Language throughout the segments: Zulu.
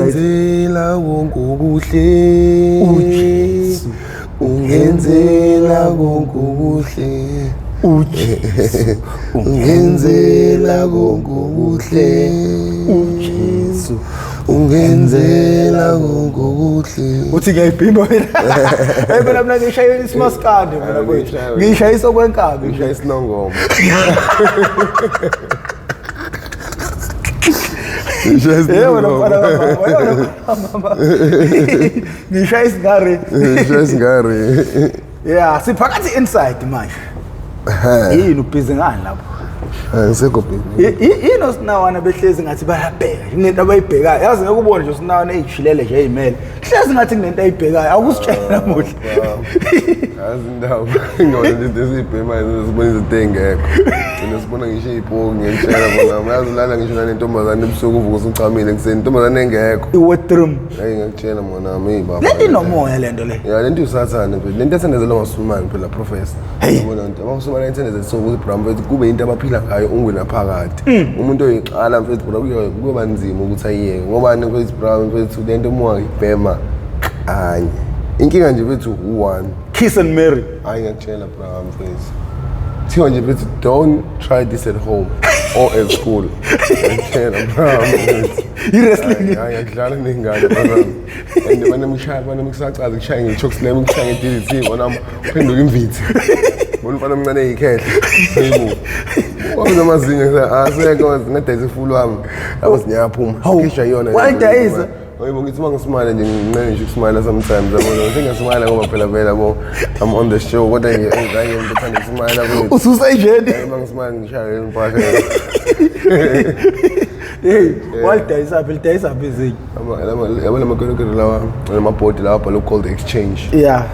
ungenzela konke okuhle uJesu ungenzela konke okuhle uJesu ungenzela konke okuhle uJesu ungenzela konke okuhle uthi ngiyayibhimba mina phela mina ngishayela isimaskandi mina kwethu ngishayisa okwenkabi ngishayisa isinongoma ngishayisa ngare yeah siphakathi inside manje yini ubhizi ngani lapho ngisekho baby yini sinawana behlezi ngathi bayabheka inento abayibhekayo yazi ngeke ubone nje sinawana ezijilele nje ezimele hlezi ngathi kunento ayibhekayo akusitshela namuhla yazi indawo ngiyona into esibhema sibona izinto engekho sibona ngisho izipoki ngiyitshela bona yazi lana ngisho nanentombazane ebusuku uvuka usucamile ekseni intombazane engekho iwet room hayi ngiyakutshela mona hey baba lento inomoya lento le ya lento usathane phela lento ethandezela ngoSulumane phela professor ubona into abasumane ethandezela sokuthi Bramford kube into abaphila ngayo ungwenaphakade umuntu oyiqala mfethu kuba nzima ukuthi ayiyeke ngoba mfethu Bramford lento moya ibhema kanye inkinga nje bethu u1 kiss and marry hayi ngiyakutshela Bramford thiwa nje bethu don't try this at home or at school ngiyakutshela Bramford i-wrestling ngiyadlala nengane baba and banemshayaza kushaya nge-choke slam ukushaya nge-DDT bona uphenduka imvithi bona mfana omncane eyikhehle hayibo wona mazinga asekho ngadayisa ifulu wami lapho sinyaphuma ngisho yona wayidayisa hayibo ngithi mangisimala nje ngincane nje ukusmile sometimes yabona sengasimala ngoba phela bo I'm on the show kodwa nje ngiyayenzela uthanda ukusmile lapho ususayijeni mangisimala ngishaya impahla hey walidayisa phela lidayisa phezulu yabona amakolokolo lawa amabhodi lawa bhalo called exchange yeah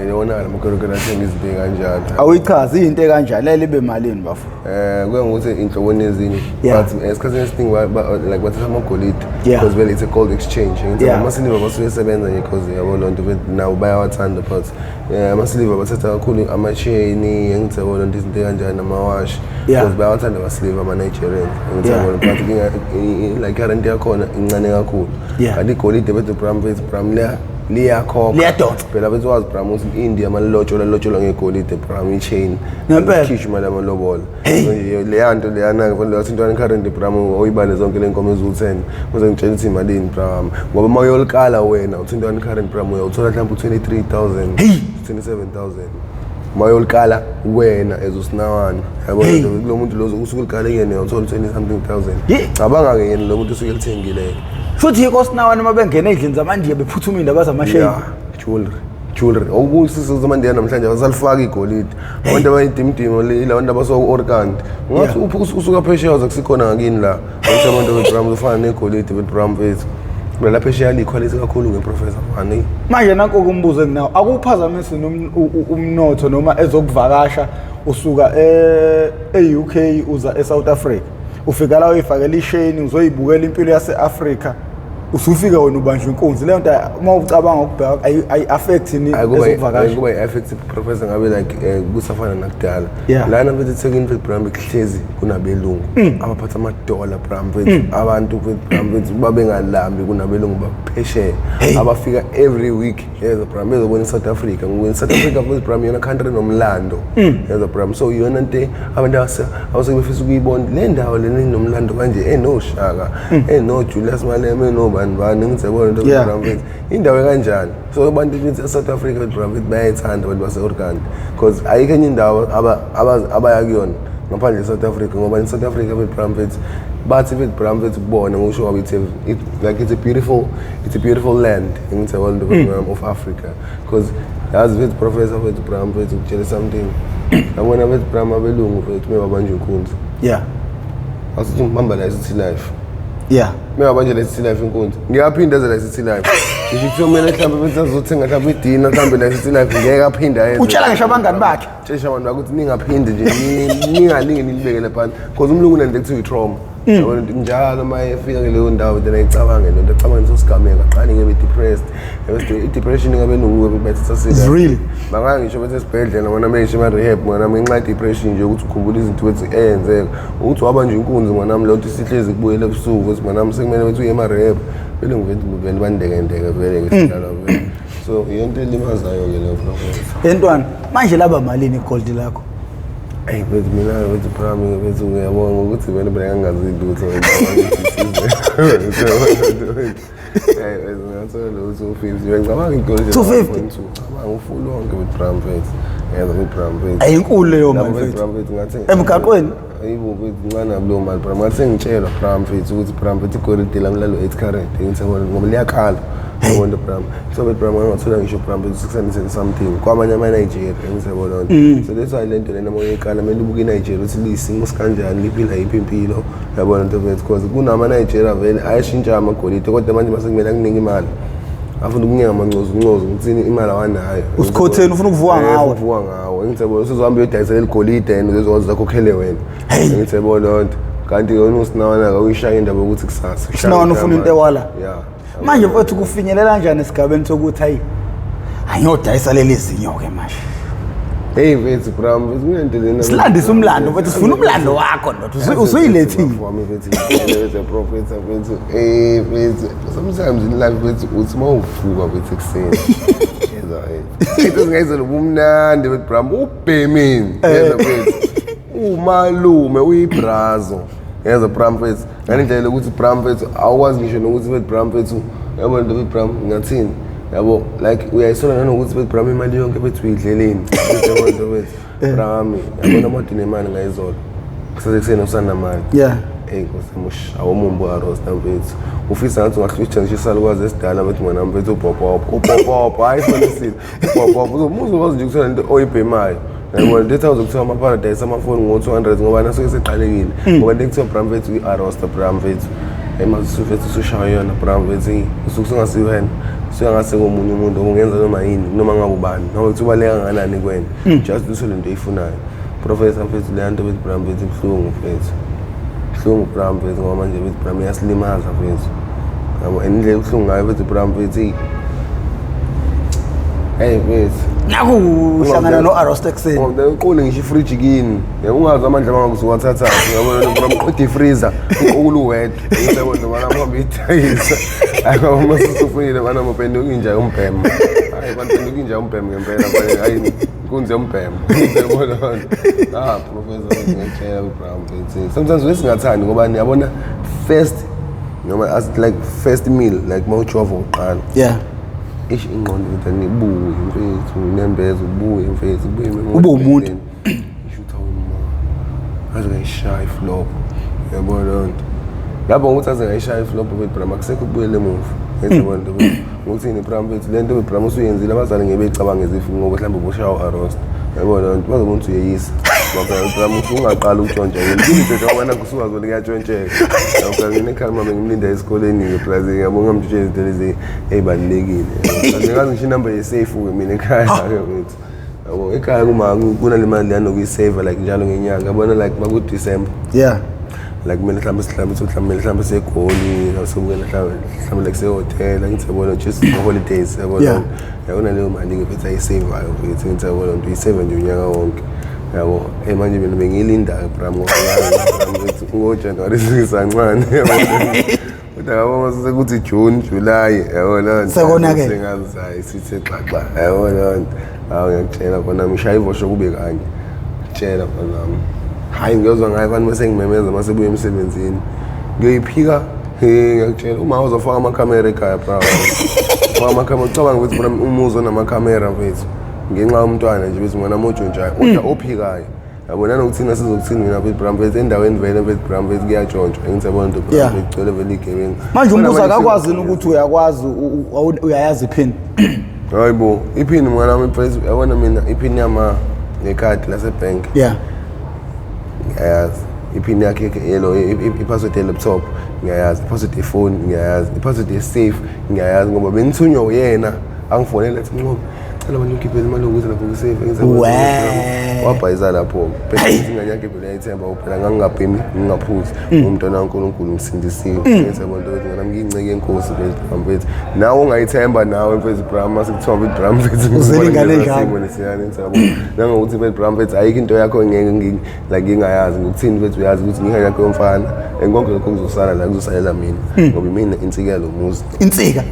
yona lamakolokolo athenga izinto kanjalo awuyichazi into ekanjalo lele ibe malini bafu kuya ngokuthi inhloboni ezinye but esikhathini esiningi like bathatha amagolide Yeah. because vele it's a gold exchange ngithi Yeah. amasiliva basuke sebenza nje because yabo lonto nawo bayawathanda but amasiliva bathatha kakhulu ama-chain ngithi yabo lonto izinto kanjani amawashi Yeah. because bayawathanda amasiliva ama-Nigerian ngithi Yeah. yabo but like current yakhona incane kakhulu Yeah. kanti igolide bethu Bram liyakhokha Liyadonsa. phela bethu wazi Bram ukuthi India amalotsholo ngegolide Bram i-chain Ngempela? khishwa imali amalobola Hey. leya nto leyana kufanele wathi intwana current Bram oyibale zonke le nkomo eziwu10 kuze ngitshela ukuthi imalini Bram ngoba uma uyolikala wena uthi intwana current Bram uyawuthola mhlawumbe 23,000 Hey. 27,000 uma uyolikala wena ezusinawana yabo Hey. lo muntu lo usuke ulikale yena uyawuthola 20 something thousand Hey. cabanga ke yena lo muntu usuke elithengile futhi yiko sinawana mabengena endlini zamandiya bephuthuma indaba zamasheyi jewelry okusisizo zamandiya namhlanje abasalifaka igolide abantu abayidimdimo labantu abaso-orkant ngathi usuka phesheya zakusikhona ngakini la ukuthi abantu be-Bram ufana negolide be-Bram bethu la phesheya likhwalisi kakhulu ngeprofessor mani manje nanko kumbuzo enginawo akuphazamisi umnotho noma ezokuvakasha usuka e-UK uza eSouth Africa ufika la uyifakela isheni uzoyibukela impilo yase-Afrika usufika wena ubanjwe inkunzi leyo nto uma ucabanga ukubheka ayi-affect ni ezokuvakasha kuba i-affect professor ngabe like kusafana nakudala Yeah. lana bethu eThekwini Bram kuhlezi kunabelungu abaphatha amadola Bram bethu abantu Bram bethu babengalambi kunabelungu baphesheya abafika every week yeza Bram bezobona eSouth Africa ngoba South Africa futhi Bram yona country nomlando yeza Bram so yona nto abantu abaseke befisa ukuyibona le ndawo leni nomlando kanje enoShaka enoJulius Malema enobani ngithi yabona into Bram bethu indawo kanjani so abantu bethu eSouth Africa Bram bethu bayayithanda abantu base-Orkant because ayikho enye indawo abaya kuyona ngaphandle eSouth Africa ngoba eSouth Africa Bram bethu bathi Bram bethu kubona ngisho wabo it's a beautiful land ngithi yabona of Africa because yazi bethu professor bethu Bram bethu kutshela something yabona bethu Bram abelungu bethu mebabanje inkunzi yeah asithi ngibamba la City Life yeah mebabanje la City Life inkunzi ngiyaphinda la City Life ngisho kuthiwa mhlawumbe bethu azothenga mhlawumbe idina mhlawumbe la City Life ngeke aphinda yenze utshela ngisho abangani bakhe tshesha abantu ukuthi ningaphinde nje ningalinge nilibekele phansi because umlungu nento ekuthiwa i-trauma yabona ukuthi njalo uma efika kuleyo ndawo then ayicabange lento acabanga ngizosigameka qani ngebe depressed i-depression ngabelungu bethatha serious really bangangisho bethi esibhedlela ngona manje rehab ngona ngenxa depression nje ukuthi ukhumbula izinto bethi eyenzeka ukuthi waba nje inkunzi ngona lonto isihlezi kubuyele ebusuku ukuthi manami sekumele bethi uye ema-rehab vele ngivele vele bandekendeke vele ngesidala vele so yonto elimazayo-ke leyo professor entwana manje laba malini iGold lakho eyi bethi mina bethi prami bethi uyabonga ukuthi vele bengangazi lutho ngathola lo 250 ngicabanga igoli 250 cabanga ufull wonke with Bram Pets yeza with Bram Pets ayinkulu leyo mali Bram Pets ngathi emgaqweni ayibo bethi ngana kulo mali Bram ngathi ngitshela Bram Pets ukuthi Bram Pets igolide lami lalo 8 carat ngiyithebona ngoba liyakhala ngibona Bram so bethi Bram ngathola ngisho Bram Pets 600 something kwamanye ama Nigeria ngiyithebona so that's why lento lena moya ikhala mele ubuke iNigeria ukuthi lisimo sikanjani liphila yiphi impilo yabona into bethi because kunama Nigeria vele ayashintsha amagolide kodwa manje masekumele akuningi imali afuna ukunyanga amancozo ukuthi imali awanayo usikhotheni ufuna ukuvuka ngawo ngithebona usizohamba uyodayisela iligolide and uzowazi zakhokhele wena ngithebona lonto kanti yona usinawana ka uyishaya indaba ukuthi kusasa usinawana ufuna into ewala yeah manje mfowethu kufinyelela kanjani esigabeni sokuthi hayi ayodayisa leli zinyo ke manje hey mfethu Bram kunento lena silandisa umlando mfethu sifuna umlando wakho ndoda usuyilethile wami mfethu professor mfethu hey mfethu sometimes in life mfethu uthi mawuvuka mfethu ekseni yeza ngayizela ubumnandi mfethu Bram ubhemini yeza mfethu umalume uyibrazo yeza Bram mfethu ngalendlela ukuthi Bram mfethu awukwazi ngisho nokuthi mfethu Bram mfethu yabona into mfethu Bram ngathini yabo like uyayisola nanokuthi bethi Bram imali yonke bethu uyidleleni yabona into bethi Bram yabona amodini imali ngayizolo kusekuseni usanamali yeah hey nkosemush awumumbo arosta mfethu ufisa ngathi ungahlushisa nje isalukwazi esidala bethi mwana mfethu ubhobhobho hayi sonisithi ubhobhobho uzokwazi nje ukuthola into oyibhemayo yabona nto uzokuthiwa ama-paradise amafoni ngo-200 ngoba nasuke seqalekile ngoba into ekuthiwa Bram mfethu i-arosta Bram mfethu emazisufethu usushaya yona Bram mfethu usuke sungasiwena suyangase komunye umuntu ungenza noma yini noma ngakubani noma ukuthi ubaleka kangakanani kuwena just usole into oyifunayo professor mfethu le nto bethi Bram mfethu ibuhlungu mfethu ibuhlungu Bram mfethu ngoba manje bethi Bram iyasilimaza mfethu yabo indlela ebuhlungu ngayo bethi Bram mfethu hey mfethu naku uhlangana no-arosta ekuseni uqule ngisho ifriji kini ungazi amandla mangakuzuwathatha yabona Bram qeda ifreezer uqule uwedwa uyabona mana mhamba idayisa ayoma susufunile mana mopendo inja umbhema hayi bantu inja umbhema ngempela kwaye hayi inkunzi yombhema yabona professor ngiyatshela uBram mfethu sometimes wesingathandi ngoba niyabona first noma as like first meal like mawujova uqala yeah ish ingqondo ukuthi nibuye mfethu nembeza ubuye mfethu ubuye ube umuntu ishutha uma aze ngishaya iflop yabona lonto lapho ukuthi aze ngishaya iflop bethi Bram akusekho ukubuyela emuva yabona lonto ukuthi ni Bram mfethu lento beBram usuyenzile abazali ngeke becabanga izifu ngoba mhlawumbe ubushawa arost yabona lonto bazobona ukuthi uyeyisa ngoba Bram ungaqala ukutshontsha yini into njengoba kusuka zona kuyatshontsheka ngoba ngine ekhaya ngimlinda esikoleni ngeplaza ngiyabonga mtshela izinto lezi ezibalekile ngikazi ngisho inamba yesafe ke mina ekhaya ke mfethu yabo ekhaya kuna le mali yana ukuyisave like njalo ngenyanga yabona like maku December yeah like kumele mhlawumbe segoli nasubukela mhlawumbe like sehotel ngithebona just holidays yabona yabona leyo mali ngephetha ayisave ayo mfethu ngithebona nto uyisave nje unyaka wonke yabo manje mina bengilinda Bram ngoba ngo-January sisancane kodwa yabo sekuthi June July yabona sekonake sengazayi sithe xaxa yabona hawu ngiyakutshela khona ngishaya ivosho kube kanye tshela khona hayi ngiyozwa ngayo abantu bese ngimemeza masebuye emsebenzini ngiyoyiphika ngiyakutshela uma uzofaka amakhamera ekhaya Bram ufaka amakhamera ucabanga ukuthi Bram umuzi onamakhamera mfethu ngenxa yomntwana nje bethi mwana mojontshayo kodwa ophikayo yabona nokuthi thina sizokuthini mina bethi Bram mfethu endaweni vele bethi Bram mfethu kuyatshontshwa ngithebona into Bram mfethu igcwele vele igaming manje umbuzo akakwazi ukuthi uyakwazi uyayazi iphini hayibo iphini mwana mfethu yabona mina iphini yama nekhadi lasebank yeah ngiyayazi iphini yakhe yelo ipassword ye-laptop ngiyayazi ipassword yefoni ngiyayazi ipassword ye-safe ngiyayazi ngoba bengithunywa uyena angifonela ethi Nqobi ngicela manje ungikhiphele imali ukuze lapho ngisave wabhayiza lapho phela ingane yakhe phela yayithemba phela ngangingabhemi ngingaphuzi umntwana kaNkulunkulu ngisindisiwe ngiyethemba into ukuthi nami ngiyinceke enkosi mfethu nawe ungayithemba nawe mfethu Bram sikuthiwa mfethu Bram mfethu uzilingane njalo nesiyani ngiyabo nangokuthi mfethu Bram mfethu ayikho into yakho ngeke ngingayazi ngokuthini mfethu uyazi ukuthi ngingane yakho yomfana enkonke lokho kuzosala la kuzosalela mina ngoba mina insikelo muzi insika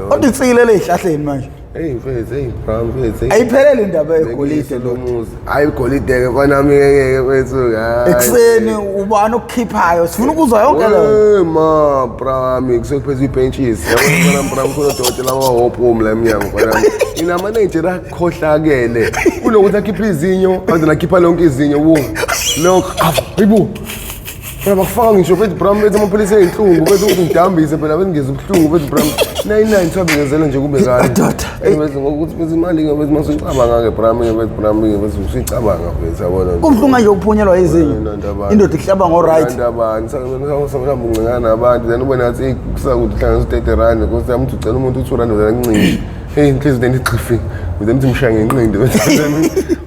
kodwa insikile lezihlahleni manje hey mfethu Bram mfethu ayiphelele indaba yegolide lo muzi hayi igolide ke mfana nami ngeke mfethu hayi ekseni ubani okukhiphayo sifuna ukuzwa yonke lo ma Bram kusekuphezwe ibenches yabona Bram khona udokotela wahopho la eminyango mfana ina manager akhohlakele kunokuthi akhipha izinyo aze nakhipha lonke izinyo wo lokho hayibo phela bakufaka ngisho mfethu Bram mfethu amapholisa eyinhlungu mfethu ukuthi ngidambise phela bengizwe ubuhlungu mfethu Bram 99 thabengezela nje kube kani mfethu ngokuthi mfethu imali mfethu masicabanga ke Bram mfethu usicabanga mfethu yabona kumhlunga nje ukuphunyelwa izinyo indoda ihlaba ngo right indabani sangihamba ungcengana nabantu then ubona ngathi kusakuthi hlanganisa 30 rand nkosi yami ucela umuntu 2 rand uyancinci hey inhliziyo then ichifi uthi mshaya ngenqindi mfethu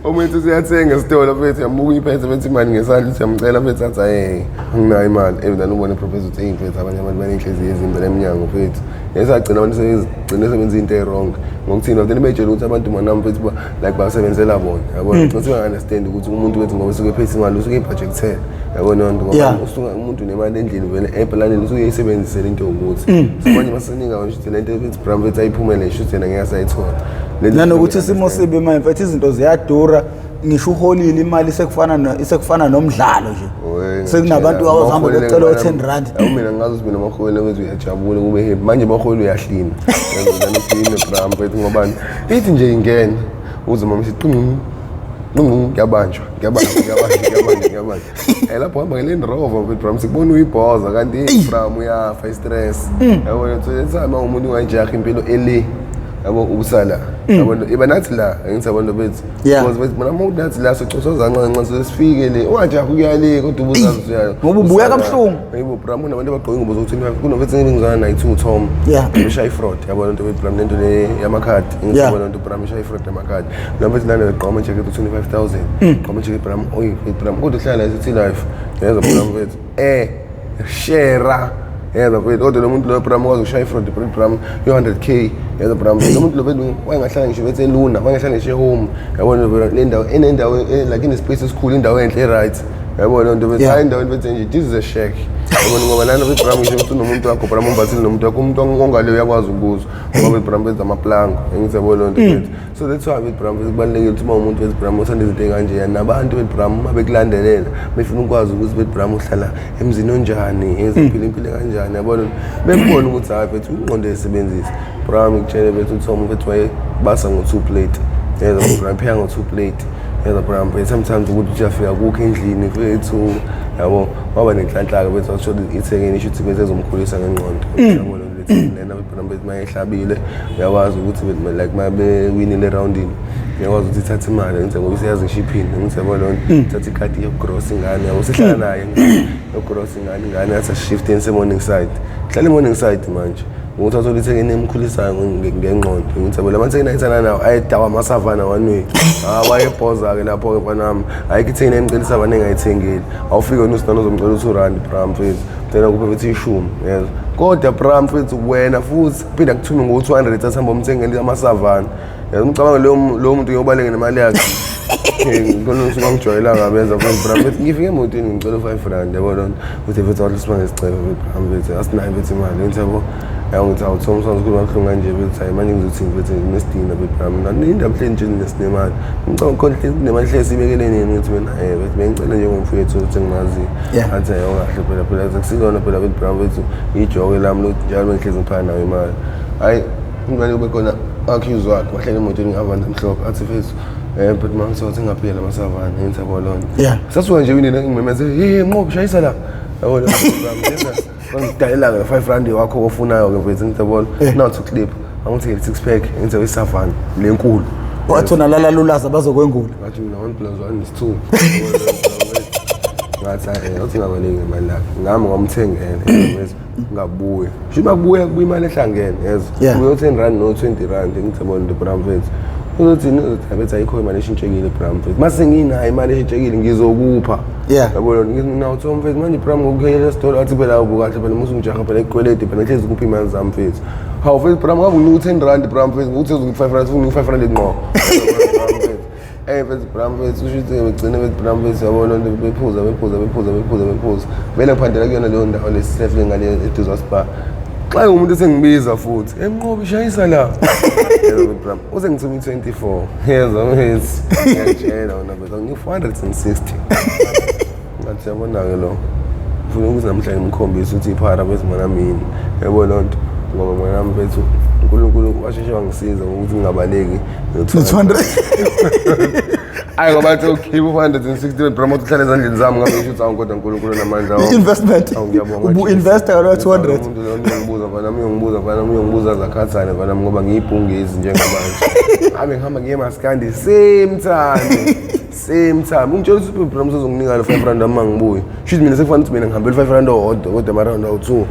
umuntu usiyathenga esitolo mfethu yamuka iphethe mfethu imali ngesandla siyamcela mfethu athi hey anginayo imali then ubona iproposal uthi hey mfethu abanye abantu banenhliziyo ezimbi eminyango mfethu yesagcina abantu sebenza into e-wrong ngokuthina then bejela ukuthi abantu manami mfethu like basebenzela bona yabona ukuthi understand ukuthi umuntu wethu ngoba usuke ephethe imali usuke ibudgethe yabona ngoba usuka umuntu nemali endlini vele eplanini usuke yisebenzisela into ukuthi manje maseninga nje lento ethi Bram mfethu ayiphumele ngisho yena ngeke asayithola nanokuthi isimo sibe manje mfethu izinto ziyadura ngisho uholile imali isekufana nomdlalo nje sekunabantu abahamba becela u10 rand mina ngazi ukuthi mina amaholo wethu uyajabula kube happy manje amaholo uyahlina ngizana uphinde Bram mfethu ngoba ithi nje ingene uze mama siqinqu ngiyabanjwa lapho hamba ngeLand Rover mfethu Bram sikubona uyibhoza kanti Bram uyafa stress yabona etsama umuntu ungajaha impilo ele yabo ukusala yabona iba nathi la ngithi abantu bethu because bethu mina umuntu nathi la socosoza ncanca sifike le ungajaha ukuyale kodwa ubuzazi uyayo ngoba ubuya kabuhlungu yebo Bram nabantu abagqoka ingubo zokuthi kunovethu ngizana nayi 2 Tom beshay fraud yabona into bethu Bram lento le yamakhadi ngithi yabona into Bram beshay fraud yamakhadi nabethi lana beqhoma check ethi 25000 qhoma check Bram oy Bram kodwa uhlala ethi life yeza Bram bethu share yeza mfethu kodwa lo muntu lo Bram wazi ushaya fraud Bram 100k yeza Bram lo muntu lo bethu wayengahlala ngisho bethe luna wayengahlala ngisho home yabona le ndawo enendawo like in space esikhulu indawo enhle right yabona into bethu hayi indawo bethu nje this is a shack yabona ngoba lana bethu Bram ngisho ukuthi unomuntu wakho Bram umbathile nomuntu wakho umuntu ongale uyakwazi ukubuza ngoba bethu Bram bethu amaplango ngithi yabona into bethu so that's why bethu Bram kubalekile ukuthi uma umuntu bethu Bram usanda izinto kanje nabantu bethu Bram mabekulandelela befuna ukwazi ukuthi bethu Bram uhlala emzini onjani eziphila impilo kanjani yabona bebona ukuthi hayi bethu ungqondo esebenzisa Bram ngitshele bethu uThoma bethu wayebasa ngo2 plate yeza Bram pheka ngo2 plate yeza Bram bethu sometimes ukuthi uyafika kukho endlini bethu yabo waba nenhlanhlaka bethu washo ithekeni isho ukuthi bethu ezomkhulisa ngengqondo yabona lethi lena Bram bethu mayehlabile uyakwazi ukuthi bethu like mabe winile roundini uyakwazi ukuthi ithathe imali ngithi ngoba siyazi ngishiphini ngithi yabona thatha ikhadi yokugross ingane yabo sihlala naye yokugross ingane yathi shift in morning side hlala morning side manje ukuthi athola ithekeni emkhulisayo ngengqondo ngithi yabo lamanthekeni ayithana nawo ayedawa amasavana wanwe wayebhoza ke lapho ke mfanami ayikho ithekeni emcelisa abane ngayithengeli awufike unositana uzomcela 2 rand Bram mfethu tena kuphe bethi ishumi yezwa kodwa Bram mfethu wena futhi phinda kuthume ngo200 athamba umthengeli amasavana umcabanga lo muntu uyobaleke nemali yakhe ngikona usuka ngijoyela ngabeza mfethu Bram mfethu ngifike emotweni ngicela 5 rand yabona ukuthi mfethu awulisimanga isicelo Bram mfethu asinayo mfethu imali ngithi yabo ngithi awuthoma sonke kuhlungu kanje bethu hayi manje ngizothi mfethu nesidina Bram nindaba hle nje nesinemali ngicabanga khona nemali hle sibekele nini ngithi mina bethu bengicela nje ngomfowethu ukuthi ngimazi athi ayongahle phela akusikona phela Bram bethu ijoke lami lo njalo ngihlezi ngiphana nayo imali hayi ngibale kube khona accuse wakhe wahlala emotweni ngavanda mhlophe athi mfethu but manje sothi ngaphila amasavana ngithi abolona sasuka nje wini ngimemeze hey nqobo shayisa la yabona Bram ngidayela ke 5 rand wakho ofunayo ke mfethu ngithi yabona now to clip angithele 6 pack ngithi isavana lenkulu wathona lala lulaza bazokwengula ngathi mina 1+1 is 2 ngathi uthi ngabaleke imali lakhe ngami ngomthengele mfethu ngabuye sho bakubuya kuyimali ehlangene yezwa uyo 10 rand no 20 rand ngithi yabona Bram mfethu uzothini bethi ayikho imali eshintshekile Bram mfethu mase nginayo imali eshintshekile ngizokupha yabona nginawo Tom mfethu manje Bram ngokukhela esitolo athi phela ubukahle phela musu ngijaha phela ikweleti phela ngihlezi kuphi imali zami mfethu hawu mfethu Bram ngabe unika 10 rand Bram mfethu nguthi uzongipha 5 rand ufuna 5 rand ngqo mfethu Bram mfethu ushithi begcine bethi Bram mfethu yabona into bephuza vele ngiphandela kuyona leyo ndawo lesifle ngale eduze spa xa umuntu esengibiza futhi emnqobi shayisa la yebo Bram uze ngithumi 24 yezwa mfethu ngiyatshela wona mfethu ngi460 ngathi yabona ke lo ufuna ukuthi namhlanje ngimkhombise ukuthi iphara bezimana mina yebo lonto ngoba mina mfethu uNkulunkulu washeshe wangisiza ukuthi ngingabaleki no200 ayi ngobathi ukhipha 460 Bram uhlale ezandleni zami ngabe ngisho ukuthi awukodwa uNkulunkulu namandla investment ubu investor lo 200 umuntu lo ngiyibuza zakhathane bana ngoba ngiyibhungezi njengamanje ngabe ngihamba ngiye maskandi same time ungitshela ukuthi Bram uzonginika lo 5 rand uma ngibuye shithi mina sekufanele ukuthi mina ngihambele 5 rand odwa kodwa mara rand awu2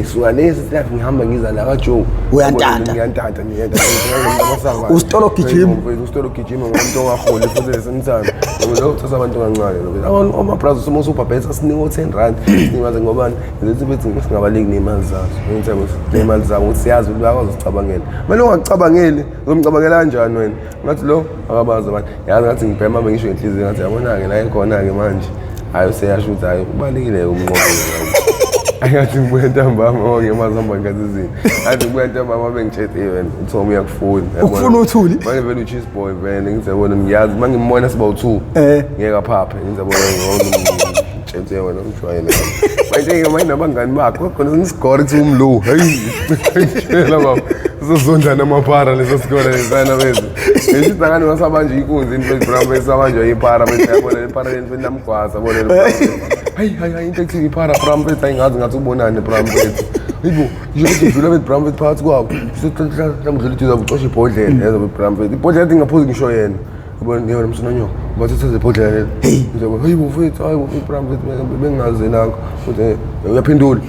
suka lesi life ngihamba ngiza la kaJoe ngiyantanta usitolo gijima ngomuntu ongaholi futhi lesemthando ngoba uthatha abantu kancane lo ama-bras usubhabhetha sinika 10 rand sinibaze ngobani lethi bethi singabaleki nemali zazo ngithemba nemali zabo ukuthi siyazi ukuthi bayakwazi ukucabangela manje ungacabangeli uzomcabangela kanjani wena ngathi lo akabazi abantu yazi ngathi ngibhema bengisho inhliziyo ngathi yabona-ke la ikhona-ke manje hayi useyasho ukuthi hayi kubalekile umnqobo ayathi ngibuya ntambama ngoke mazihamba ngazizini athi ngibuya ntambama bengitshethile wena uTom uyakufuna ukufuna uthuli manje vele ucheese boy vele ngizabona ngiyazi manje ngimona siba u2 ngeke aphaphe ngizabona ngitshenthe wena umshwayele manje manje nabangani bakho khona siniscore kuthi umlo hey baba uzozondana amaphara leso sikole lesana bese ngisho ngani ngasabanje ikunzi into Bram besabanje iphara bese yabona iphara lento namgwaza bona hayi into ethi iphara Bram bese ayingazi ngathi ubonane Bram bese yibo nje udlula bethi Bram bese phakathi kwabo mhlawumbe uthi uzobucosha ibhodlela yezo Bram bese ibhodlela ethi ngaphuzi ngisho yena yabona ngiyona msononyo bathi uthathe ibhodlela lelo ngizoba hayibo mfethu hayibo Bram bese bengazi nakho uthi uyaphendula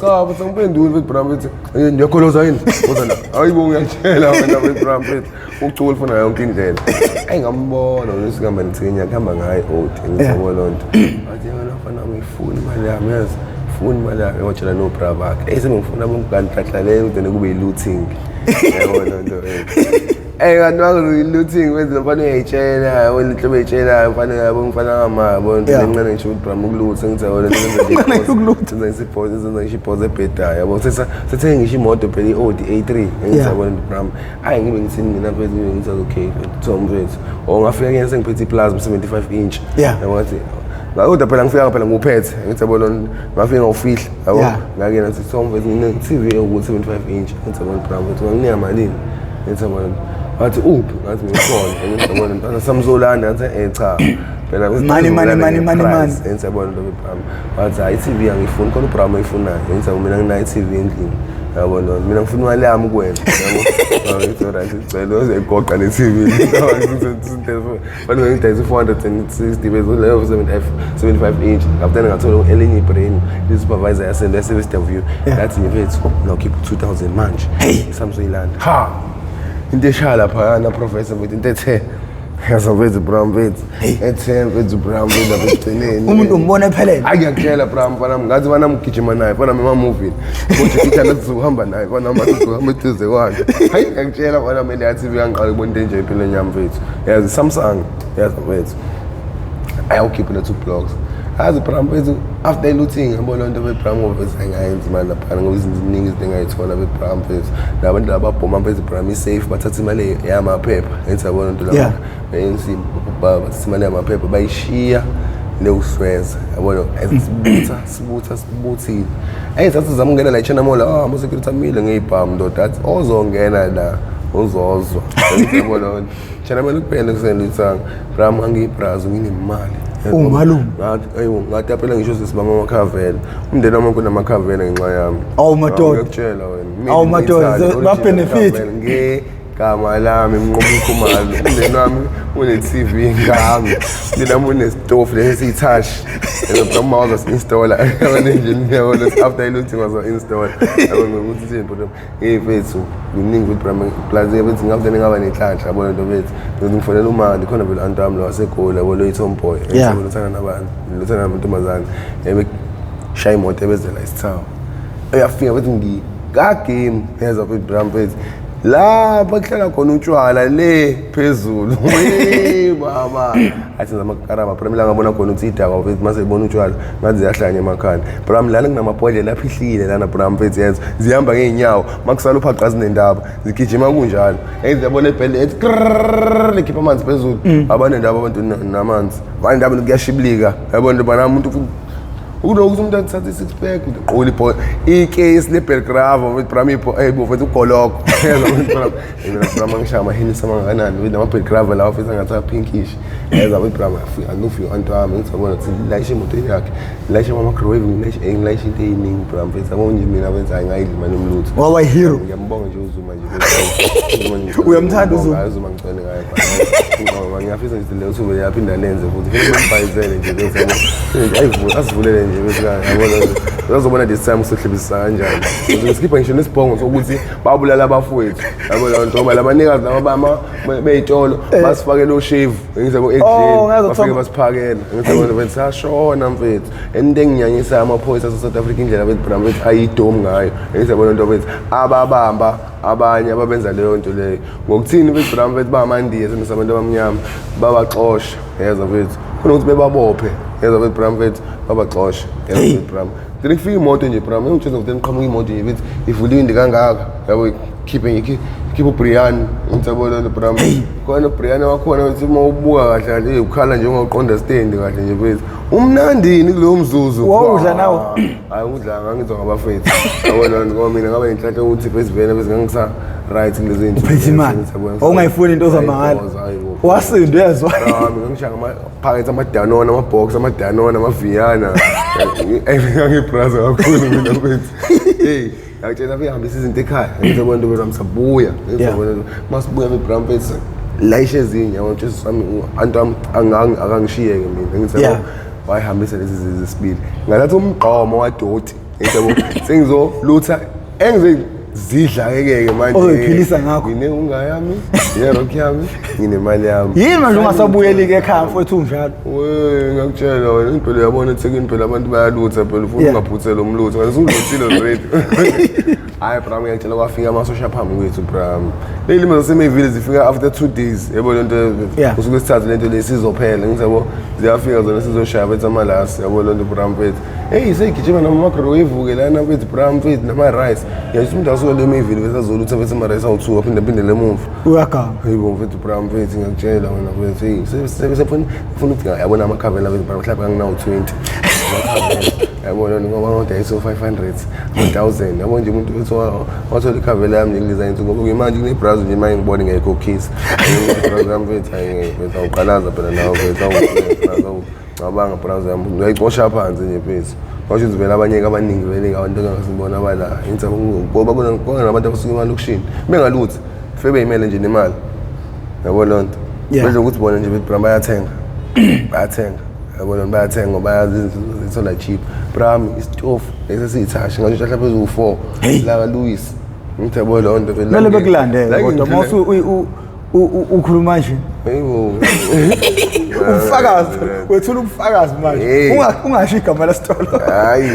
cha bese ngiphendule bethi Bram bese ngiyakholoza yini uzana hayibo ngiyatshela wena bethi Bram bese ucula ufuna yonke indlela ayingambona lesigamba nithinya kuhamba ngayo othi ngizobona lonto athi yena afana ngifuna imali yami yazi funa imali yami watshela no bra bakhe sebengifuna bonkanhlanhlale ukuthi kube yi-looting yabona lonto kanti looting wenza mfana uyayitshela wena inhlobo eyitshela mfana yabo ngifana ngamabo ngincane ngisho ukuthi Bram ukulutha ngithi wena lenza isiphoze senza ngisho iphoze ebhedayo yabo sethe ngisho imoto phela i-Audi A3 ngizabona Bram hayi ngibe ngithini mina mfethu ngithi okay Tom mfethu ngafika kuyena sengiphethe i-plasma 75 inch yabo ngathi ngakuda phela ngifika phela nguphethe ngithi yabona ngafika ngawufihla yabo ngake nathi Tom mfethu ngine-TV ewukuthi 75 inch ngithi yabona Bram mfethu nganginika malini ngithi yabona wathi uphi ngathi ngikhona ngiyabona ntana samzolanda ngathi cha phela money ngiyabona lo Bram wathi hayi iTV angifuni khona uBram ayifunayo ngithi mina nginayo iTV endlini yabona mina ngifuna imali yami kuwena yabo ngithi right ngicela uzegoqa le TV bani ngidayisa 460 bezo leyo 75 inch after ngathola elinye ibrain le supervisor yasenda service interview ngathi mfethu no keep 2000 manje isamzoyilanda ha into eshala phana professor bethi into ethe yazoveza Bram bethi ethe bethi Bram bethi abegcineni umuntu umbona ephelele akuyakutshela Bram bana ngathi bana mgijima naye bana mama movie ukuthi ithanda kuzohamba naye bana manje eduze kwakhe hayi akutshela bana mele yathi uyangiqala ukubona into enje empilweni yami bethu yazi Samsung yazi bethu ayawukhipha le 2 blocks azi Bram bethu after looting ngibona into beBram overse ngayenza imali lapha ngoba izinto eziningi ezingayithola beBram bethu labantu lababhoma bethu Bram is safe bathatha imali yamaphepha enza bona into lapha ANC bathatha imali yamaphepha bayishiya lewusweza yabona sibuthile sathi zamungena la iChina Mall ama security amile ngeyibhamu ndoda athi ozongena la uzozwa yabona China Mall kuphela kusendithanga Bram angiyibraz nginemali umalume ngathi phela ngisho sesibama amakhavela umndeni wami kunamakhavela ngenxa yami awumadoda ngiyakutshela wena awumadoda ba benefit gama lami Mnqobo Khumalo umndeni wami une-TV ngami mina une-stove lesiyitouch uma wazo-installa abanenjini yabona after ilutho wazo-installa yabona ukuthi thini bhuti ngey'fethu kuningi futhi brama plus bethi ngafter ngaba nenhlanhla yabona nto bethu ngifonela umali khona vele antu wami lo wasegoli yabo lo yiTomboy uthanda nabantu uthanda namantombazane shaya imoto ebezela isithawu uyafika bethi ngigagame yeza futhi brama bethu la bakuhlala khona utshwala le phezulu baba athi zamakarama phela ngabona khona ukuthi idaka mfethu mase ibona utshwala ngathi ziyahlanya emakhaya bram lana kunamabhodlela aphihlile lana bram mfethu yenza zihamba ngeenyawo makusala uphaqazi nendaba zigijima kunjalo eziyabona ebhele ethi likhipha amanzi phezulu abanendaba abantu namanzi bandaba kuyashibilika yabona bana umuntu ukunokuthi umuntu athathe i-six pack uqola ibhola icase lebelgravo with bramipo mfethu ugoloko brama ngishaya amahenisi amangakanani with namabelgravo lawa mfethu angathi apinkish yeza with brama angifika antu wami ngizobona ukuthi layishe imoto yakhe layishe ama-microwave ngilayishe into eyiningi brama mfethu yabona nje mina benza ngayidli imali yomlutho wawayihero ngiyambonga nje uZuma nje uyamthanda uZuma uZuma ngicela ngayo ngiyafisa nje leyo thuba yaphinda lenze futhi kufanele ngibhayizele nje bese asivulele nje bese yabona uzobona this time sohlebisa kanjani uzoskipha ngisho nesibhongo sokuthi babulala abafowethu yabona ntoba labanikazi laba beyitolo basifakele ushave ngizabo edlini bafike basiphakela ngizabona bese ashona mfethu into enginyanyisa amaphoyisa aseSouth Africa indlela bethu brama bethu ayidom ngayo ngizabona into bethu ababamba abanye ababenza leyo nto leyo ngokuthini bethu brama bethu bamandiya senabantu abamnyama babaxosha yeza bethu kunokuthi bebabophe yeza bethu brama bethu babaxosha yeza bethu brama ngifika imoto nje brama ngitshela ukuthi niqhamuka imoto nje bethi ivulinde kangaka yabo khiphe uBrian ngitsabona noBram khona uBrian wakhona ukuthi uma ubuka kahle ukhala nje ungaqonderstand kahle nje bethu umnandini kulowo mzuzu wawudla nawe hayi udla ngangizwa ngabafethu yabona ngoba mina ngaba inhlanhla ukuthi bezivena bezingangisa right kulezi zinto phethe imali ongayifuni into zamahhala wasinda uyazwa mina ngishaya phakathi amadanona amabox amadanona amaviyana ngibraza kakhulu mina mfethu hey akutshela behambisa izinto ekhaya ngizobona into bami sabuya ngizobona masibuya beBram mfethu layishe ezinye yabona nje sami antu akangishiyeke mina ngizobona wayihambisa lezi zesibili ngalathi umgqomo wadoti ngizobona sengizolutha zidla-ke manje ozoyiphilisa ngakho ngine ungayami yerock yami nginemali yami yini manje ungasabuyeli-ke ekhaya mfowethu njalo ngakutshela wena impela uyabona eThekwini phela abantu bayalutha phela ufuna ungaphuthela umlutho kanti usulothile already hayi Bram ngiyakutshela kwafika amasosha phambi kwethu Bram ley'limi zaseMayville zifika after 2 days yabo lento usuke sithathe lento lesizophela ngizabo ziyafika zona sizoshaya bethu amalasi yabo lento Bram bethu hey seyigijima nama-microwave-ke lana bethu Bram bethu nama-rice yathi umuntu asuke leMayville bese azolutha bethu ama-rice awu-2 aphinde emuva uyagama hayibo mfethu Bram bethu ngiyakutshela wena bethu hey sefuna ukuthi yabona amakhavela bethu Bram mhlawumbe anginawu-20 yabona ngoba ngodayisa 500 1000 yabona nje umuntu wethu wathola ikhavela yami ngiliza insuku ngoba manje kune-brazil nje manje ngibone ngekho kiss program bethu bethu awuqalaza phela nawe bethu awubanga brazil yami ngiyayicosha phansi nje bethu washo ukuthi vele abanye abaningi vele abantu engasibona abala ngoba kuna nabantu abasuka emalokishini bengaluthi fe beyimele nje nemali yabona lonto bese ukuthi bona nje bethu Bram bayathenga yabona bayathenga bayazi izinto zithola cheap Bram istove esesiyithashi ngisho mhlawumbe phezulu 4 la Louis ngithabo lonto vele mele bekulandele kodwa mawusu ukhuluma nje hayibo ubufakazi wethula ubufakazi manje ungasho igama lesitolo hayi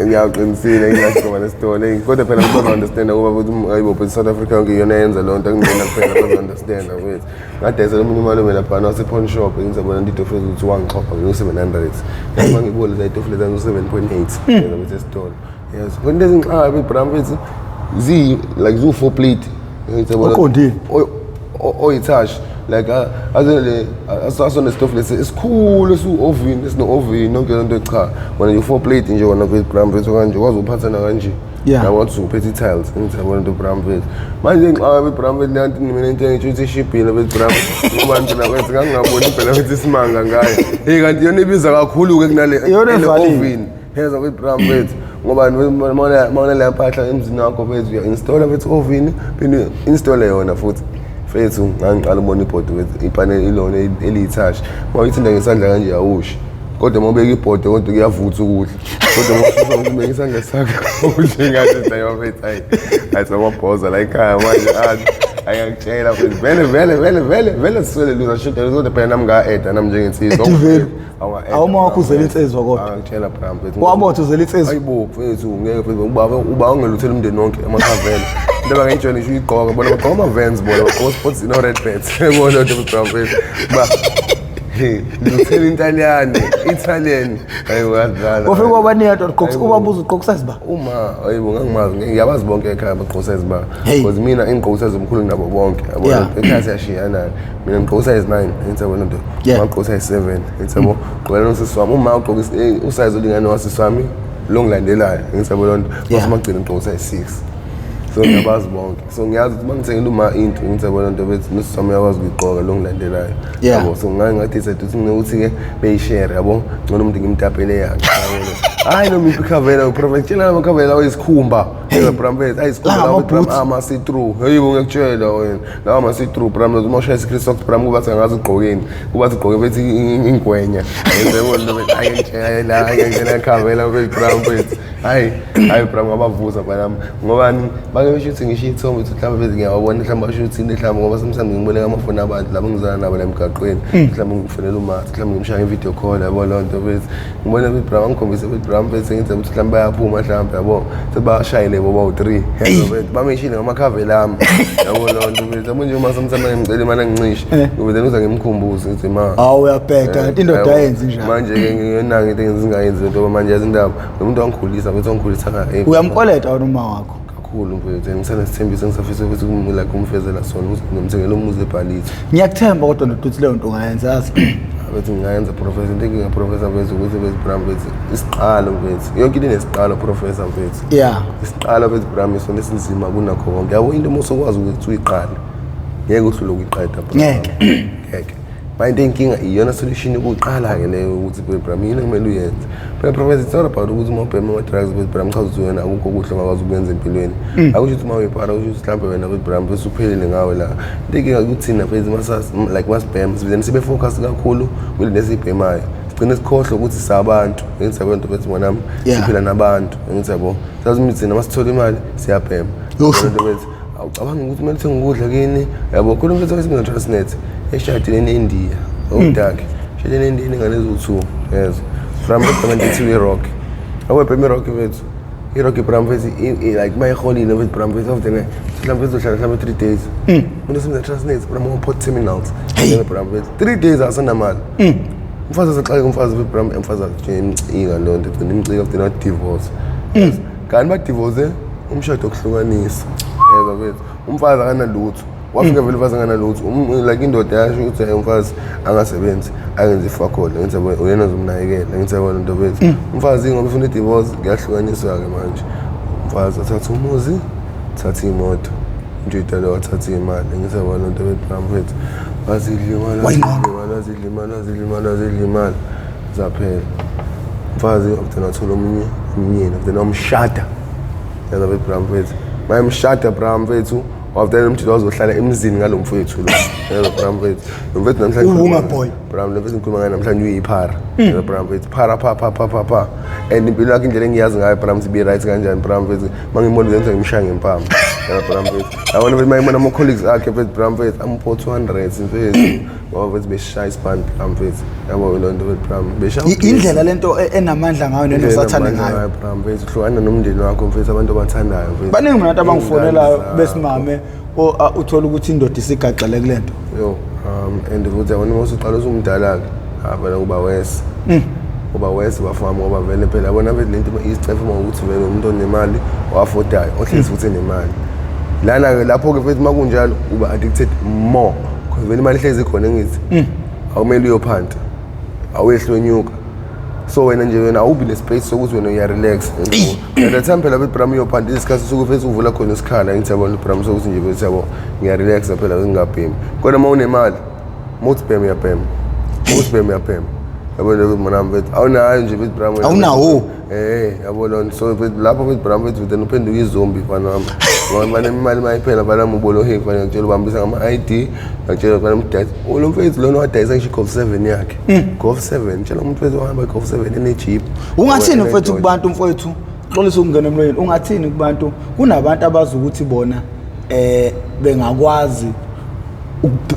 ngiyaqinisile ngingasho igama lesitolo kodwa phela ngizoma understand ngoba ukuthi hayibo South Africa yonke iyona yenza lonto angimena kuphela bazo understand wethu ngadayisela umuntu imali lapha nase-pawn shop ngizobona into ofeza ukuthi wangixhopha ngo-700 uma ngibole za itofu leza ngo-7.8 bethu esitolo yes kodwa lezi ngixaka beBram bethu ziwu-4 plate uqondile oyithashi like asone stuff lesi esikhulu esu-oven esino-oven yonke lento cha wona nje 4 plate nje wona beBram bethu kanje kwazi uphathana kanje yabona ukuthi uphethe i-tiles ngizabona into Bram bethu manje ngixaka beBram bethu nanti mina into engitsho ukuthi ishibhile beBram ngoba nje nakwethu ngangingaboni impela ukuthi isimanga ngayo hey kanti yona ibiza kakhulu-ke kunale oven heza beBram bethu ngoba mawuna leya mpahla emzini wakho bethu uya-installa bethu oven phinde installe yona futhi Mfethu ngangiqala ubona ibhodi ipaneli ilona eliyithashi. Mawuyithinta ngesandla kanje awushi. Kodwa mawubeka ibhodi kodwa kuyavutha ukudla. Kodwa mawususa ukubeka isandla sakho usho ngathi sayo mfethu hayi. Athi amabhoza la ekhaya manje ayangitshela vele siswele luza shoda kodwa phela nami nga-eda nami njengensizwa. Awuma wakho uzela insizwa kodwa. Angitshela bra mfethu. Wabotha uzela insizwa. Hayibo mfethu ngeke mfethu uba ungeluthela umndeni wonke amakhavela. Into bangayijona isho igqoka bona bagqoka ama-Vans bona bagqoka sports no red bats. Yabona into bra mfethu. Ba luthela Italian hayibo yadlala. Ufike kwabaniyadwa ubabuza ugqoka size ba. Uma hayibo ngangimazi ngiyabazi bonke ekhaya bagqoka size ba. Because mina ingigqoka size omkhulu nabo bonke. Yabona ekhaya siyashiyana. Mina ngigqoka size 9 ngiyabona into. Ngigqoka size 7 ngiyabo gqokela nosisi wami uma ugqoka usize olingana wasisi wami lo ngilandelayo ngiyabona into. Bese magcina ngigqoka size 6. So ngiyabazi bonke. So ngiyazi ukuthi mangithengela uma into ngiyabona into bethi nosami yakwazi ukugqoka lo ngilandelayo. Yabo so ngathi sethi ukuthi ke beyishare yabo ngcono umuntu ngimtapele yakhe. Hayi noma ikhavela uprofessional tshela amakhavela awesikhumba. Brambet ayisikhumba ama see through. Hayibo ngiyakutshela wena. Lawa ama see through Brambet uma ushaya isikristo Bram kuba sengazi ugqokeni. Kuba sigqoke bethi ingwenya. Yenzekona into bethi ayengena ikhavela beBrambet. Hayi Bram ngabavuza bana ngobani bake beshuthi ngisho ithombe ukuthi mhlawumbe beze ngiyawabona mhlawumbe bashuthi mhlawumbe ngoba sometimes ngiboneka amafoni abantu labo ngizana nabo la emgaqweni mhlawumbe ngifonela uMathi mhlawumbe ngimshaya i-video call yabo lonto bethi ngibona bethi Bram ngikhombise bethi Bram bethi ngithi mhlawumbe bayaphuma mhlawumbe yabo sebashayile boba u3 bethi bameshile ngamakhavela ami yabo lonto bethi manje uma sometimes ngimcela imali ngincishe ngoba uza ngimkhumbuze ngithi ma uyabheka indoda ayenzi njalo manje ke ngiyonanga into engizingayenzi into manje yazindaba umuntu wangikhulisa bethi wangikhulisa uyamkoleta wena uma wakho kakhulu mfethu ngisanesithembiso ngisafisa ukuthi like umfezela sona ukuthi ngimthengele umuzi eBhalithi. Ngiyakuthemba kodwa nokuthi leyo nto ungayenza yazi bethi ngingayenza professor into engingaprofessor mfethu ukuthi bethi Bram bethi isiqalo mfethu yonke into inesiqalo professor mfethu isiqalo bethi Bram isona esinzima kunakho konke yabo into mosokwazi ukuthi uyiqale ngeke uhlule ukuyiqeda ngeke manje inkinga iyona solution ukuqala ke leyo ukuthi Bram yini kumele uyenze professor it's all about ukuthi uma ubhema ama-drugs bethi Bram chaza ukuthi wena akukho kuhle ongakwazi ukwenza empilweni akusho ukuthi uma uyipara akusho ukuthi mhlawumbe wena bethi Bram bese uphelele ngawe la into inkinga kuthina mfethu like masibhema sibizeni sibe focus kakhulu kule nesibhemayo sigcine sikhohlwa ukuthi sabantu ngenza abantu bethi mwanami siphila nabantu ngenza yabo sazi ukuthi thina masithola imali siyabhema into bethi awucabanga ukuthi kumele uthenge ukudla kini yabo khona mfethu wesimina Transnet eshadini eNdiya omdaki shadini eNdiya ingane eziwu2 yezo Bram bethi iRock awebhema iRock bethu iRock Bram bethi like mayiholile bethi Bram bethi of the night mhlawumbe uzohlala mhlawumbe 3 days umuntu usimina Transnet Bram port terminals Bram bethi 3 days asanamali umfazi asaxaka umfazi bethi Bram umfazi akutshela lonto egcina imiciko of the not divorce kanti ba divorce umshado okuhlukanisa yebo bethi umfazi akanalutho wafika vele umfazi akanalutho like indoda yasho ukuthi umfazi angasebenzi ayenze ifakole ngenza uyena uzomnakekela ngenza into bethi umfazi ngoba ufuna i-divorce kuyahlukaniswa ke manje umfazi athatha umuzi thatha imoto nje lo wathatha imali ngenza into bethi Bram bethi bazidla imali zaphela umfazi obthena wathola umnyeni obthena umshada yaza bethi Bram bethi mayemshada Bram bethu wafdela umthilo wazohlala emzini ngalomfowethu lo yebo Bram bethu nomfethu namhlanje ungaboy Bram nomfethu ngikhuluma ngaye namhlanje uyiphara yebo Bram bethu phara pha and impilo yakhe indlela engiyazi ngayo Bram sibe right kanjani Bram bethu mangimona lenza ngimshaya ngempama yebo Bram bethu yabona bethi mayimona ama colleagues akhe bethu Bram bethu ampho 200 mfethu ngoba bethi beshaya isiband Bram bethu yabo lonto bethu Bram beshaya indlela lento enamandla ngayo nenesathane ngayo Bram bethu hlukana nomndeni wakho mfethu abantu abathandayo mfethu baningi mina abangifonelayo besimame uthola ukuthi indoda isigaxele kulento yo and futhi yabona uma usuqala usumdala ke abana kuba wese bafama ngoba vele phela yabona bethi lento isicefe uma ukuthi vele umuntu onemali oafodayo ohlezi futhi enemali lana ke lapho ke futhi makunjalo uba addicted more because vele imali ihlezi khona ngithi awumele uyophanta awehlonyuka so wena nje wena awubi nespace sokuthi wena uyarelax the time phela bethi Bram uyophanda isikhathi sokufethu uvula khona isikhala ngithi yabona Bram sokuthi nje bethi yabo ngiyarelax phela ngingabhemi kodwa uma unemali muthi bhemi uyabhema yabona mina mfethu awunayo nje bethi Bram awunawo yabona so lapho bethi Bram bethi then uphenduka izombi fana wami ngoba imali mayiphela banamubolo hey fanele ngitshela ubambisa ngama-ID ngitshela banamdayisa lo mfethu lona wadayisa ngisho i-Golf 7 yakhe Golf 7 tshela umuntu mfethu ohamba i-Golf 7 ene-Jeep ungathini mfethu kubantu mfethu xolisa ukungena emlonyeni ungathini kubantu kunabantu abazi ukuthi bona bengakwazi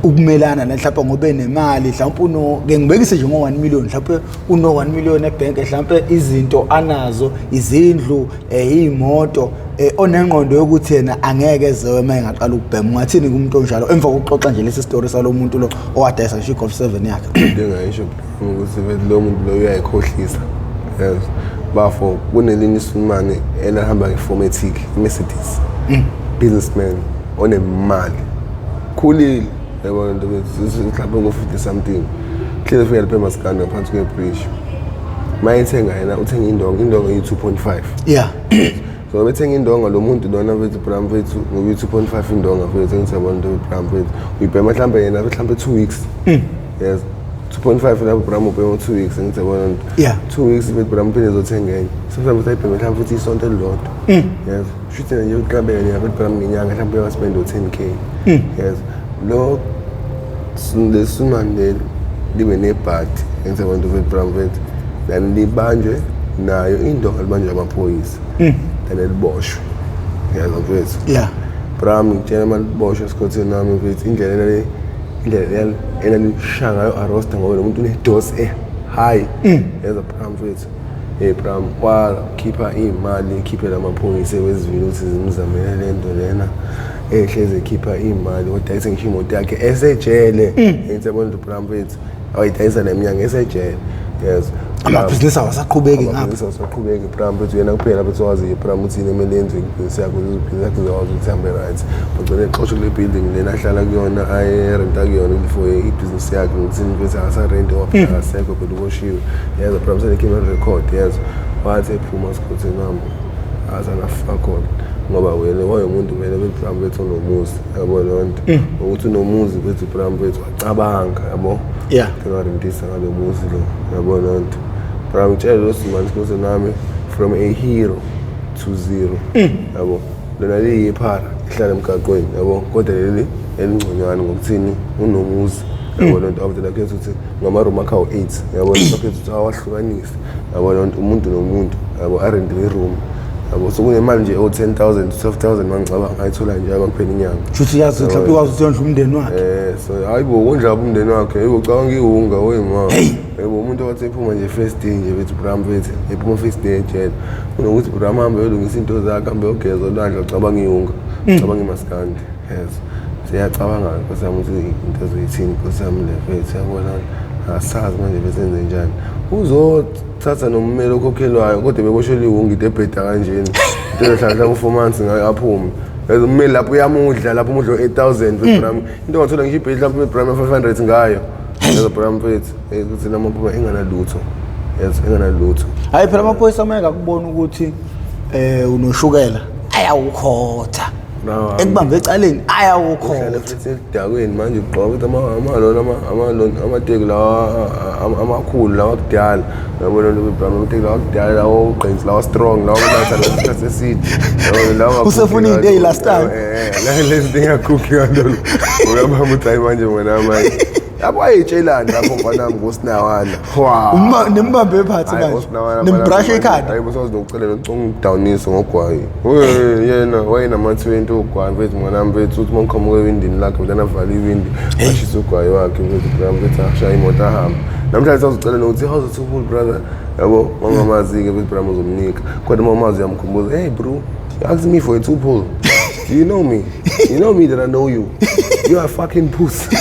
ukumelana la mhlawumbe ngoba enemali mhlawumbe ke ngibekise nje ngo1 million mhlawumbe uno1 million ebank mhlawumbe izinto anazo izindlu izimoto onengqondo yokuthi yena angeke ezewe mayengaqala ukubhema ungathini kumuntu onjalo emva kokuxoxa nje lesi story salomuntu lo owadayisa ngisho i-Golf 7 yakhe ngayisho ukuthi lo muntu lo uyayikhohlisa yes bafo kunelinye isimane elahamba ngeformatic Mercedes businessman onemali khulile yabona into mhlawumbe ngo50 something clear fika lapha eMaskandi ngaphansi kwebridge mayithenga yena uthenga indongo yi2.5 yeah so bethenga indongo lo muntu lona bethu Bram bethu ngoba i2.5 indongo bethu ngisabona into Bram bethu uyibhema mhlawumbe yena mhlawumbe 2 weeks yes 2.5 lapho Bram ubhema 2 weeks ngisabona yeah 2 weeks bethu Bram phinde ezothenga enye so mhlawumbe usayibhema mhlawumbe futhi isonto elilodwa yes futhi nje uqabele yena bethu Bram ngenyanga mhlawumbe uyaspend 10k yes lo lesimande libe nebhadi ngisabona into Bram bethu then libanjwe nayo indongo libanjwe amaphoyisa then eliboshwe yazo mfethu yeah Bram ngitshela maliboshwe esikhotheni nami mfethu indlela elalishaya ngayo arrest ngoba lo muntu unedosi high yazo Bram mfethu Bram wakhipha imali ikhiphela amaphoyisa wezivilo ukuthi zimzamele lento lena ehleze ekhipha imali wadayisa ngisho imoto yakhe esejele ngiyabona lo Bram mfethu awayidayisa neminyaka esejele yes amabhizinisi awasaqhubeki ngapha awasaqhubeki Bram bethu yena kuphela bethu wazi Bram uthini emelenze ibhizinisi yakho ibhizinisi yakho uzawazi ukuthi hambe right bagcine exoshwe kule building lena ahlala kuyona ayerenta kuyona for ibhizinisi yakhe ngithini bethu akasarente waphela asekho kodwa uboshiwe yes Bram senekhipha record yes wathi ephuma esikhotheni nami azanafaka khona ngoba wena wayomuntu vele bethu Bram bethu onomuzi yabo lonto ukuthi unomuzi bethu Bram bethu wacabanga yabo yeah ngarentisa ngalo muzi lo yabo lonto Bram tshela lo simanje kuze nami from a hero to zero yabo lona liyiphara ihlala emgaqweni yabo kodwa leli elingconywana ngokuthini unomuzi yabo lonto after that ukuthi ngama room akha 8 yabo lonto ukuthi awahlukanisa yabo lonto umuntu nomuntu yabo arent room yabo so kunemali nje o10,000 12,000 mangicabanga ayithola nje akuphela inyanga futhi yazi mhlawumbe ikwazi ukuyondla umndeni wakhe so hayibo konjalo umndeni wakhe yebo ucabanga iwunga oyima yebo umuntu owathi ephuma nje first day nje bethu Bram bethu ephuma first day ejele kunokuthi Bram hambe yolungisa into zakhe hambe yogeza olwandle ucabanga iwunga ucabanga iMaskandi yes siyacabanga kwasami ukuthi into ezoyithini kwasami le bethu yabona asazi manje besenze njani uzothatha nommeli okhokhelwayo kodwa beboshela iwunga idebheda kanjeni into ehlala performance ngayo aphume ummeli lapho uyamudla lapho umudlo 8,000 Bram into ongathola ngisho ibhedi lapho Bram 500 ngayo lezo Bram bethu ukuthi namaphuma enganalutho yes enganalutho hayi phela amaphoyisa amanga kubona ukuthi unoshukela ayawukhotha ekubambe ecaleni ayawukhotha futhi edakweni manje uqoqa ukuthi amateki lawa amakhulu lawa kudala yabona lo Bram amateki lawa kudala lawa uqinsi lawa strong lawa kunatha lesikhathi eside lawa usefuna into last time la lezi ngiyakhukhi ngalo uyabamba ukuthi manje wena manje yabo ayitshelani lapho mfanami ngosinawana wow nembambe ephathi manje nembrush ekhanda hayibo sozokucela nokudownisa ngogwayi yena wayena ama20 ogwayi bethu mwanami bethu uthi monqhamuke ewindini lakhe mntana avala iwindi ashisa ugwayi wakhe bethu Bram bethu ashaya imoto ahamba namhlanje sozokucela nokuthi how's it cool brother yabo mangamazi ke bethu Bram uzomnika kodwa mamazi yamkhumbuza hey bro you asked me for a 2-pull do you know me that I know you you are fucking pussy.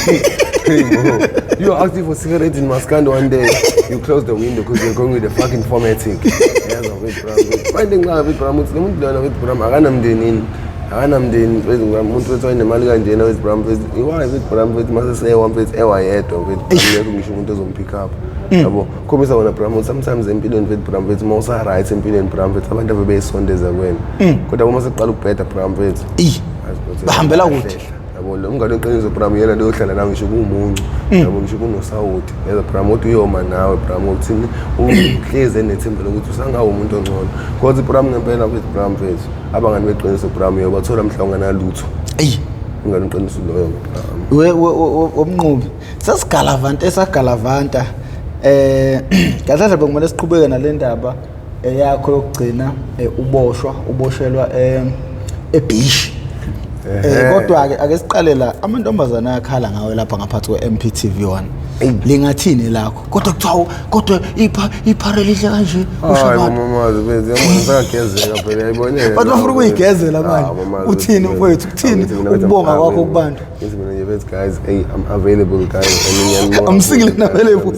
Hey bro, you asking for cigarettes in Maskandi one day. You close the window because you're going with the fucking formatting. Yes, I'm with Bram. Finding out with Bram, it's not with Bram. Aganamdeni, umuntu wethu onemali kanjena with Bram. Iwhy with Bram with mase say one place ewayedwa with Bram ngisho umuntu ozompick up. Yabo, khomisa wona Bram sometimes empilweni with Bram with mawusa right empilweni Bram with abantu abebeyisondeza kwena. Kodwa uma seqala ukubheda Bram with. Bahambela kuthi. yabo lo mngane oqiniso Bram yena leyohlala la ngisho kumuncu yabo ngisho kunosawuthi yeza Bram uthi uyoma nawe Bram uthini uhleze enethemba lokuthi usangawo umuntu ongcono because Bram ngempela with Bram mfethu abangani beqiniso Bram yobathola mhlawumbe nalutho ngane uqiniso loyo omnqubi sasigalavanta kahle bekumele siqhubeke nalendaba yakho yokugcina uboshelwa eBhishi kodwa ake siqale la amantombazana ayakhala ngawe lapha ngaphansi kweMPTV1 lingathini lakho kodwa kuthiwa kodwa ipharelihle kanje ushabana mama beze yamangizagezela phela ayibonela bathi bafuna ukuyigezela manje uthini mfowethu uthini ukubonga kwakho kubantu mina nje bethi guys hey I'm available guys I'm single and available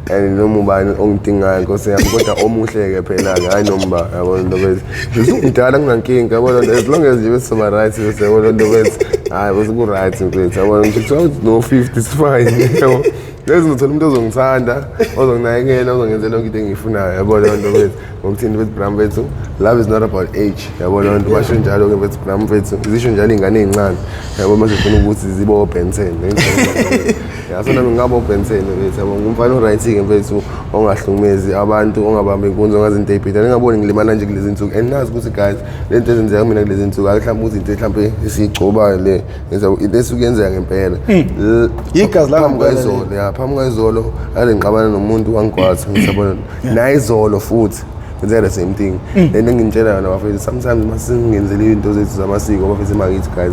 and noma ubani ongidingayo Nkosi yami kodwa omuhle ke phela hayi nomba yabo into bethi ngidala nginankinga yabo as long as you so right yabo into bethi hayi bese ku right mfethu yabo ngithi no 50 is fine yabo lezi ngithola umuntu ozongithanda ozonginakekela ozongenzela yonke into engiyifunayo yabo lonto bethi ngokuthini bethi Bram bethu love is not about age yabo lonto basho njalo ke bethi Bram bethu izisho njalo ingane ezincane yabo mase ufuna ukuthi zibo open 10 yasona ngingaba open 10 bethi yabo ngumfana right ke mfethu ongahlumezi abantu ongabamba inkunzi ongazinto ezibhida ngingaboni ngilimala nje kulezi insuku and nazi ukuthi guys lento ezenzeka mina kulezi insuku mhlawumbe ukuthi into mhlawumbe esiyigcobayo le into esukuyenzeka ngempela igazi la ngizolo phambi kwayizolo ale ngiqabana nomuntu wangigwatha ngisabona nayizolo futhi ngenzela the same thing lento ngintshela yona bafethu sometimes masingenzela into zethu zamasiko bafethu mangithi guys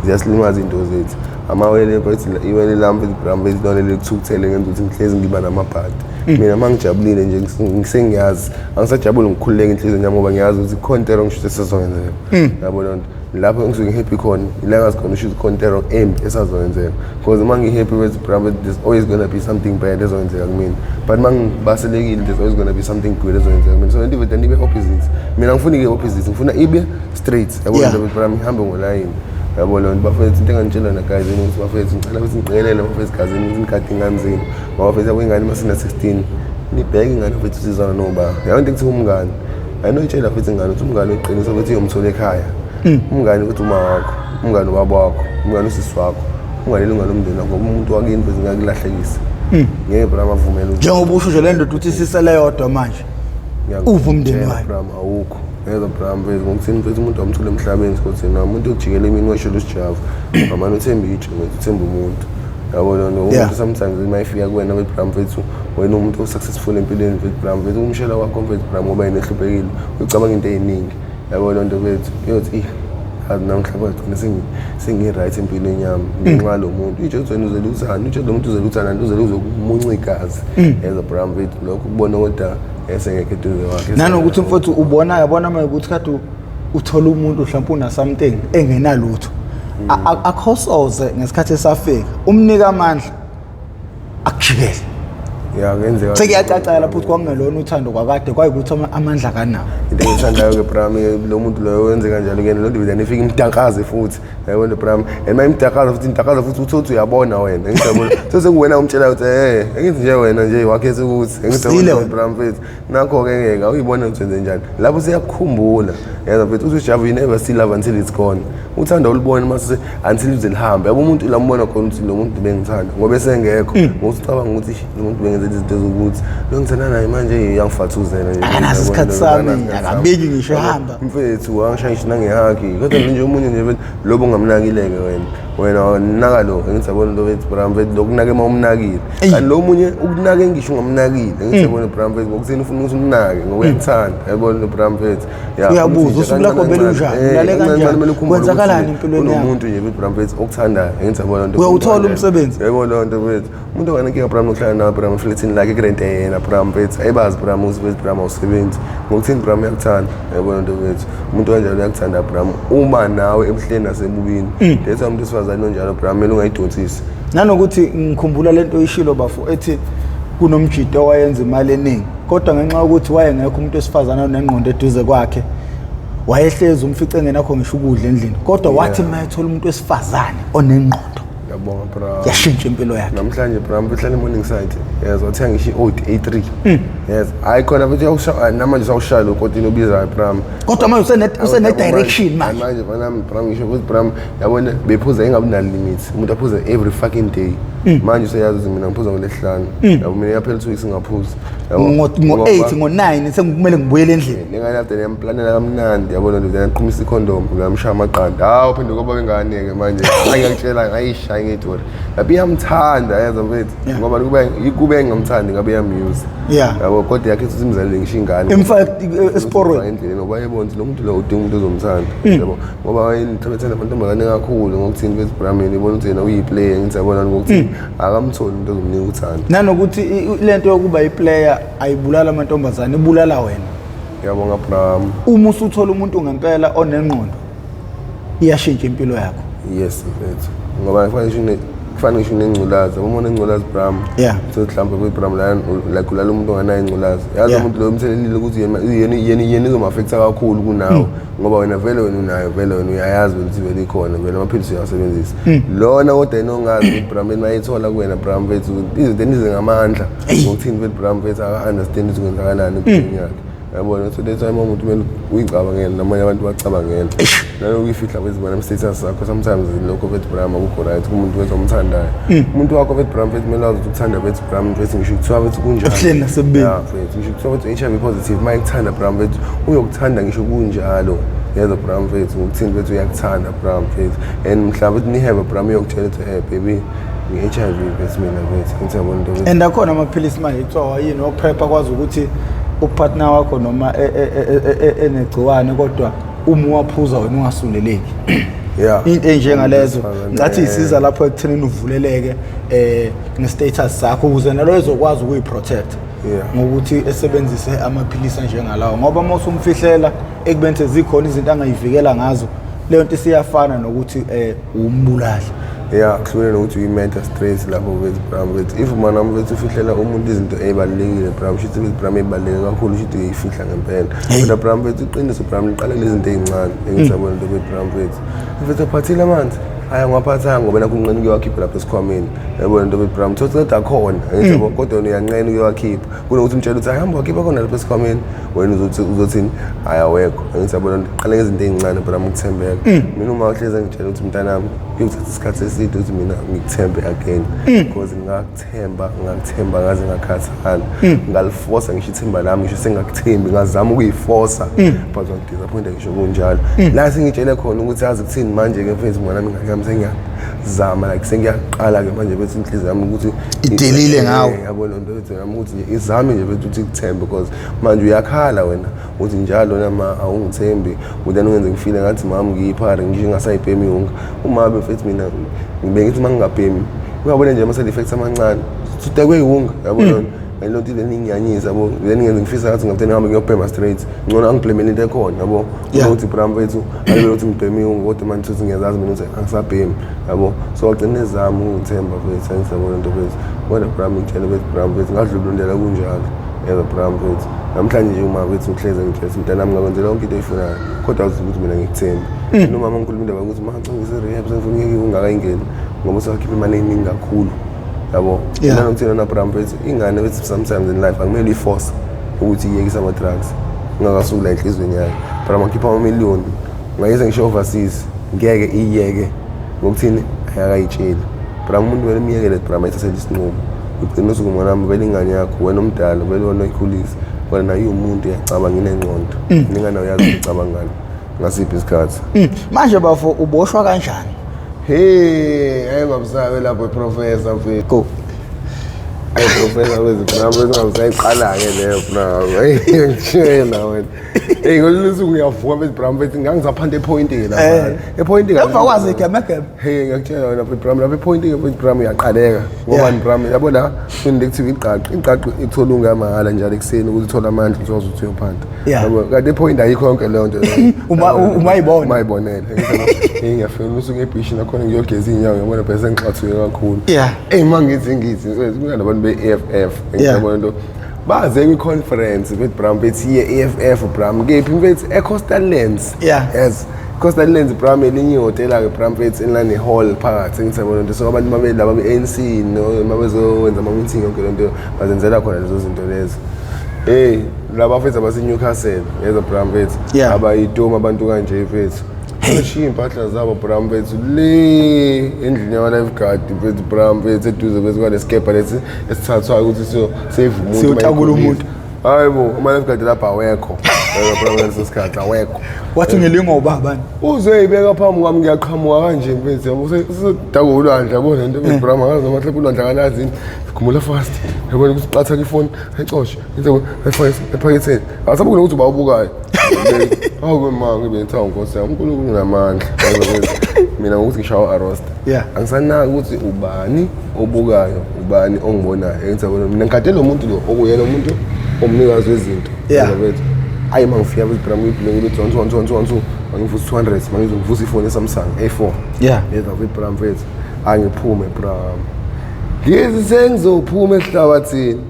ziyasilimaza into zethu amawele bethi iwele lambe Bram bethi lona lekuthukuthele ngenza ukuthi ngihlezi ngiba namabhadi mina mangijabulile nje ngisengiyazi angisajabule ngikhululeke inhliziyo yami ngoba ngiyazi ukuthi contero ngisho sesizongenzeka yabo lonto lapho ngisuke happy khona ilanga sikhona usho contero embi esazongenzeka because mangihappy with Bram there's always going to be something bad ezongenzeka kumina but mangibaselekile there's always going to be something good ezongenzeka kumina so ndibe nibe opposites mina ngifuna ke opposites ngifuna ibe straight yabo lonto Bram ihambe ngoline yabo lonto bafethu into engangitshela na guys ukuthi bafethu ngicela ukuthi ngiqelele bafethu gazini ukuthi ngikade inganzini bafethu abengane masina 16 nibheke ingane bafethu sizana noba yonke into umngane ayinoyitshela futhi ingane ukuthi umngane uyiqinisa ukuthi uyomthola ekhaya umngane uthi uma wakho umngane wabo wakho umngane usisi wakho umngane lungalo umndeni wakho umuntu wakini bese ngakulahlekisa ngeke Bram avumele ukuthi njengoba usho nje le ndoda uthi sisele yodwa manje uphi umndeni wayo Bram awukho yebo Bram bese ngikuthini bese umuntu wamthula emhlabeni ukuthi na umuntu ojikela imini washela usijava amanye uthemba itshe uthemba umuntu yabo lona umuntu sometimes mayifika kuwena bethi Bram bethu wena umuntu osuccessful empilweni bethi Bram bethu umshela wakho bethi Bram ngoba inehluphekile ucabanga into eziningi yabo lonto bethu yothi namhlanje sengi right empilweni yami ngenxa lo muntu itshe uzweni uzeluthana itshe lo muntu uzeluthana uzele uzomunca igazi yebo Bram bethu lokho kubona kodwa esengeke eduze wakhe nanokuthi mfowethu ubona yabona manje ukuthi kade uthola umuntu mhlawumbe una something engenalutho akhosoze ngesikhathi esafika umnika amandla akujikele ngenzeka sekuyacaca lapho ukuthi kwakungelona uthando kwakade kwayikuthi amandla kanawo into engithandayo ke Bram lo muntu lo wenze kanjalo kuyena lo ndivile ifika imdakaze futhi yabona Bram ema imdakaze futhi uthi uyabona wena ngiyabona sekuwena umtshela ukuthi engithi nje wena nje wakhethe ukuthi ngizobona Bram futhi nakho ke ngeke uyibona ukuthi wenze njani lapho siyakukhumbula yazi futhi uthi Javu you never see love until it's gone uthanda ulibona mase until uze lihambe yabo umuntu lambona khona ukuthi lo muntu bengithanda ngoba esengekho ngicabanga ukuthi lo muntu bengenza izinto zokuthi lo ngithanda naye manje yangifathuzela nje akanazi isikhathi sami akabeki ngisho hamba mfethu wangishayisha nangehaki kodwa nje omunye nje lobo ngamnakileke wena naka lo ngizabona lo bethi Bram bethi lokunake mawumnakile kanti lo munye ukunake ngisho ngamnakile ngizabona Bram bethi ngokuthini ufuna ukuthi umnake ngokuyathanda yabona lo Bram bethi uyabuza usuku lakho belunjani lale kanjani kwenzakalani empilweni yakho umuntu nje bethi Bram bethi okuthandayo ngizabona lo uyawuthola umsebenzi yabona lo nto bethi umuntu onganike Bram nohlala na Bram flatini like grant yena Bram bethi ayibazi Bram usebenzi Bram awusebenzi ngokuthini Bram uyakuthanda yabona nto bethi umuntu kanjalo uyakuthanda Bram uma nawe emhleni nasebubini letha umuntu esifazane onjalo Bram mele ungayidonsisi nanokuthi ngikhumbula lento oyishilo bafo ethi kunomjito owayenza imali eningi kodwa ngenxa yokuthi wayengekho umuntu esifazane onengqondo eduze kwakhe wayehlezi umfice engenakho ngisho ukudla endlini kodwa wathi mayethola umuntu wesifazane onengqondo yabonga Bram yashintsha impilo yakhe namhlanje Bram uhlala eMorning Side yazi wathenga ngisho i-Audi A3 Yes, hayi khona futhi uyawushaya namanje sawushaya lo kodwa inobiza Bram. Kodwa manje usene direction manje. Manje bana Bram ngisho ukuthi Bram yabona bephuza engabi na limit. Umuntu aphuza every fucking day. Manje useyazi ukuthi mina ngiphuza ngolesihlanu. Yabo mina yaphela 2 weeks ngaphuza. Ngo-8 ngo-9 sekumele ngibuyele endlini. Ningayade nemplanela kamnandi yabona nje ngiyaqhumisa ikhondom ngamshaya amaqanda. Hawu phinde ngoba benganeke manje ngiyakutshela ngayishaya ngedori. Yabe iyamthanda yaza mfethu ngoba kube ngamthandi ngabe yamuse. Yabo kodwa yakhe ukuthi imizalile ngisho ingane. In fact esporweni endleleni ngoba yebona lo muntu lo udinga umuntu ozomthanda yabo ngoba wayethanda amantombazane kakhulu ngokuthini bethi Bramini ibona ukuthi yena uyiplayer ngithi yabona ngokuthi akamtholi umuntu ozomnika uthando. Nanokuthi lento yokuba iplayer ayibulala amantombazane ibulala wena. Yabonga Bram. Uma usuthola umuntu ngempela onengqondo iyashintsha impilo yakho. Yes mfethu ngoba kufanele ngisho nengculazi uma unengculazi Bram so mhlawumbe kwi Bram la kulala umuntu onganayo ingculazi yazi umuntu lo umthelelile ukuthi yena izomaffecta kakhulu kunawo ngoba wena vele wena unayo vele wena uyayazi ukuthi vele ikhona vele amaphilisi uyasebenzisa lona kodwa enongazi ukuthi Bram mayithola kuwena Bram vethu izinto enize ngamandla ngokuthini vele Bram vethu aka understand ukuthi kwenzakalani empilweni yakhe yabona so that's why umuntu kumele uyicabangele namanye abantu bacabangela ukuyifihla kwezibona ama-status sakho sometimes lokho bethi Bram akukho right kumuntu wethu omthandayo umuntu wakho bethi Bram bethi kumele wazi ukuthi uthanda bethi Bram bethi ngisho kuthiwa bethi kunjani ehleni nasebeni ngisho kuthiwa bethi HIV positive uma ikuthanda Bram bethi uyokuthanda ngisho kunjalo yeza Bram bethi ngokuthini bethi uyakuthanda Bram bethi and mhlawumbe bethi niheva Bram uyokutshela ukuthi hey baby ngi-HIV bethi mina bethi ngithi yabona into bethi and akhona amaphilisi manje kuthiwa yini wokuphepha kwazi ukuthi upartner wakho noma enegciwane kodwa uma waphuza wena ungasuleleki into enjengalezo ngathi isiza lapho ekuthenini uvuleleke nge-status sakho ukuze nalo ezokwazi ukuyiprotect ngokuthi esebenzise amaphilisi njengalawo ngoba uma usumfihlela ekubeni zikhona izinto angayivikela ngazo leyo nto siyafana nokuthi umbulali kuhlukile nokuthi uyi-mental stress lapho bethi Bram bethi if mana bethi ufihlela umuntu izinto ey'balulekile Bram shuthi bethi Bram ey'baluleke kakhulu shuthi uyayifihla ngempela kodwa Bram bethi iqiniso Bram liqale lezi zinto ey'ncane engithi yabona into bethi Bram bethi mfethu aphathile amanzi hayi angaphathanga ngoba nakho unqena ukuyowakhipha lapha esikhwameni yabona into bethi Bram thothi akhona engithi yabo kodwa wena uyanqena ukuyowakhipha kunokuthi umtshela ukuthi hamba wakhipha khona lapha esikhwameni wena uzothini hayi awekho engithi yabona qale ngezinto ey'ncane Bram ukuthembeka mina uma uhlezi ngitshela ukuthi mntanami kuyothatha isikhathi eside ukuthi mina ngikuthembe again because ngakuthemba ngaze ngakhathana ngaliforsa ngisho ithemba lami ngisho sengakuthembi ngazama ukuyiforsa but ngidisappointed ngisho kunjalo la sengitshele khona ukuthi yazi kuthini manje-ke mfethu mwana nami ngakami sengiyazama like sengiyaqala-ke manje bethu inhliziyo yami ukuthi idelile ngawo yabona nto bethu yami ukuthi nje izame nje bethu ukuthi kuthembe because manje uyakhala wena uthi njalo nama awungithembi then ungenze ngifile ngathi mama ngiyiphare ngisho ngasayibhemi yonke uma mfethu mina ngibe ngithi mangingabhemi uyabona nje ama-side effects amancane sudekwe iwunga yabona ngalonto ile ninginyanyisa yabo then ngenze ngifisa ngathi ngaphethe ngihambe ngiyobhema straight ngcono angibhemele into ekhona yabo ukuthi Bram wethu ayibe ukuthi ngibhemi yonke kodwa manje ukuthi ngiyazazi mina ukuthi angisabhemi yabo so wagcina ezama ukungithemba wethu angisabona into wethu kodwa Bram ngitshela bethi Bram wethu ngadlulundela kunjalo yeza Bram wethu namhlanje nje uma wethu ngihleze ngithethe mntanami ngakwenzela yonke into oyifunayo kodwa awuzi ukuthi mina ngikuthembi nomama ngikhuluma indaba ukuthi mangicingise rehab sengifuna ngeke ungakayingeni ngoba usakhipha imali eningi kakhulu yabo nanokuthina na Bram wethu ingane wethu sometimes in life akumele uyiforce ukuthi iyekise ama-drugs ngingakasuki la enhlizweni yayo Bram akhipha amamiliyoni ngayise ngisho overseas ngeke iyeke ngokuthini ayakayitsheli Bram umuntu wena emiyekele Bram ayithathele isinqumo ugcina usuku mwanami vele ingane yakho wena omdala vele wona uyikhulisa wena nayo umuntu uyacabanga inengqondo ningane uyazi ukucabangani ngasiphi isikhathi manje bafo uboshwa kanjani ayingabusayo lapho iprofessor mfethu Professor wezi Bram ungabusayiqala-ke leyo Bram ngitshela wena ngolulusuku ngiyavuka bethi Bram bethi ngangizaphanda epointing lapha epointing emva kwazi igemegeme ngiyakutshela wena bethi Bram lapha epointing bethi Bram uyaqaleka ngoba Bram yabo la kunile kuthiwa iqaqi ithola ungamahhala njalo ekuseni ukuthi uthola amandla uzoze uthi uyophanda yabo kanti epoint ayikho yonke leyo nto umayibonele ngiyafuna usuku ebeach nakhona ngiyogeza iy'nyawo ngiyabona phela sengixathuke kakhulu mangithi kunabantu be-EFF ngiyabona nto baze kwi-conference bethi Bram bethi ye-EFF Bram kephi mfethu e-Coastal Lands yes Coastal Lands Bram elinye ihhotela-ke Bram mfethu elinane-hall phakathi ngiyabona nto so abantu laba be-ANC noma bezowenza ama-meeting yonke le nto bazenzela khona lezo zinto lezo hey laba mfethu abase-Newcastle yeza bra mfethu Yeah. abayitoma abantu kanje mfethu bashiya impahla zabo bra mfethu le endlini yama-lifeguard mfethu bra mfethu eduze mfethu kwanesikepa lesi esithathwayo ukuthi seyivuma Siyotakula umuntu. hayi bo ama-lifeguard lapha awekho bra ngaleso sikhathi awekho wathi ngelingo ubabani uzoyibeka phambi kwami ngiyaqhamuka kanje mfethu yabo sedaka ulwandle yabo lento mfethu bra mangazi noma mhlawumbe ulwandle akalazini gumula fast yabona ukuthi qatha ifoni ayixoshe ngizobona ephaketheni asabe kunokuthi bawubukayo hawu kwemanga ngibethawu nkosi yami uNkulunkulu unamandla mina ngokuthi ngishawa arrest Yeah. angisanaki ukuthi ubani obukayo ubani ongibonayo ngizabona mina ngikade lo muntu lo okuyena umuntu omnikazi wezinto Yeah. mfethu ayi mangifika bra ngibhilenge ukuthi 1 mangivusa 200 mangizovusa ifoni eSamsung A4 Yeah. yeza bra mfethu angiphume bra ngizi sengizophuma ehlabathini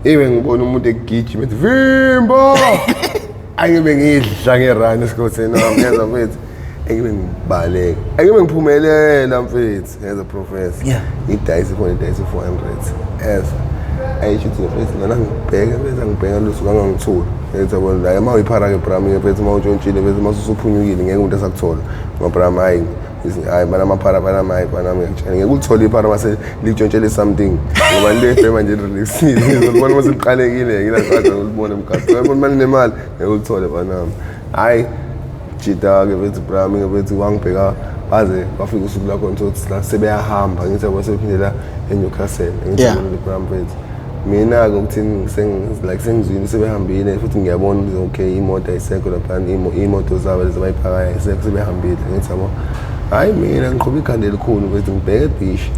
ibe ngibona umuntu egijima ethi vimba angibe ngidla ngerun esikhotheni wami yeza mfethu engibe ngibaleka angibe ngiphumelela mfethu as a professor Yeah. idayisi ifoni idayisi 400 as ayisho ukuthi mfethu nana ngibheka mfethu ngibheka lusuku angangithuli mfethu yabona la uma uyiphara-ke brami mfethu uma utshontshile mfethu uma usuphunyukile ngeke umuntu esakuthola mabrami hayi hayi banamaphara banamayi banami ngiyakutshela ngeke ulithole iphara mase litshontshele something ngoba into efema nje relaxile ngizobona uma seliqalekile ngilaqada ulibone emgaqo yabona manje nemali ngeke ulithole banami hayi jita-ke mfethu brami mfethu wangibheka baze bafika usuku lakho ngithi la sebeyahamba ngithi yabo sebephindela eNewcastle ngithi Yeah. brami mfethu mina-ke ukuthini sengizwile sebehambile futhi ngiyabona ukuthi okay imoto ayisekho laphana imoto zabo lezi abayiphakayo ayisekho sebehambile ngithi yabo hayi mina ngiqhuba ikhanda elikhulu mfethu ngibheke ebhishi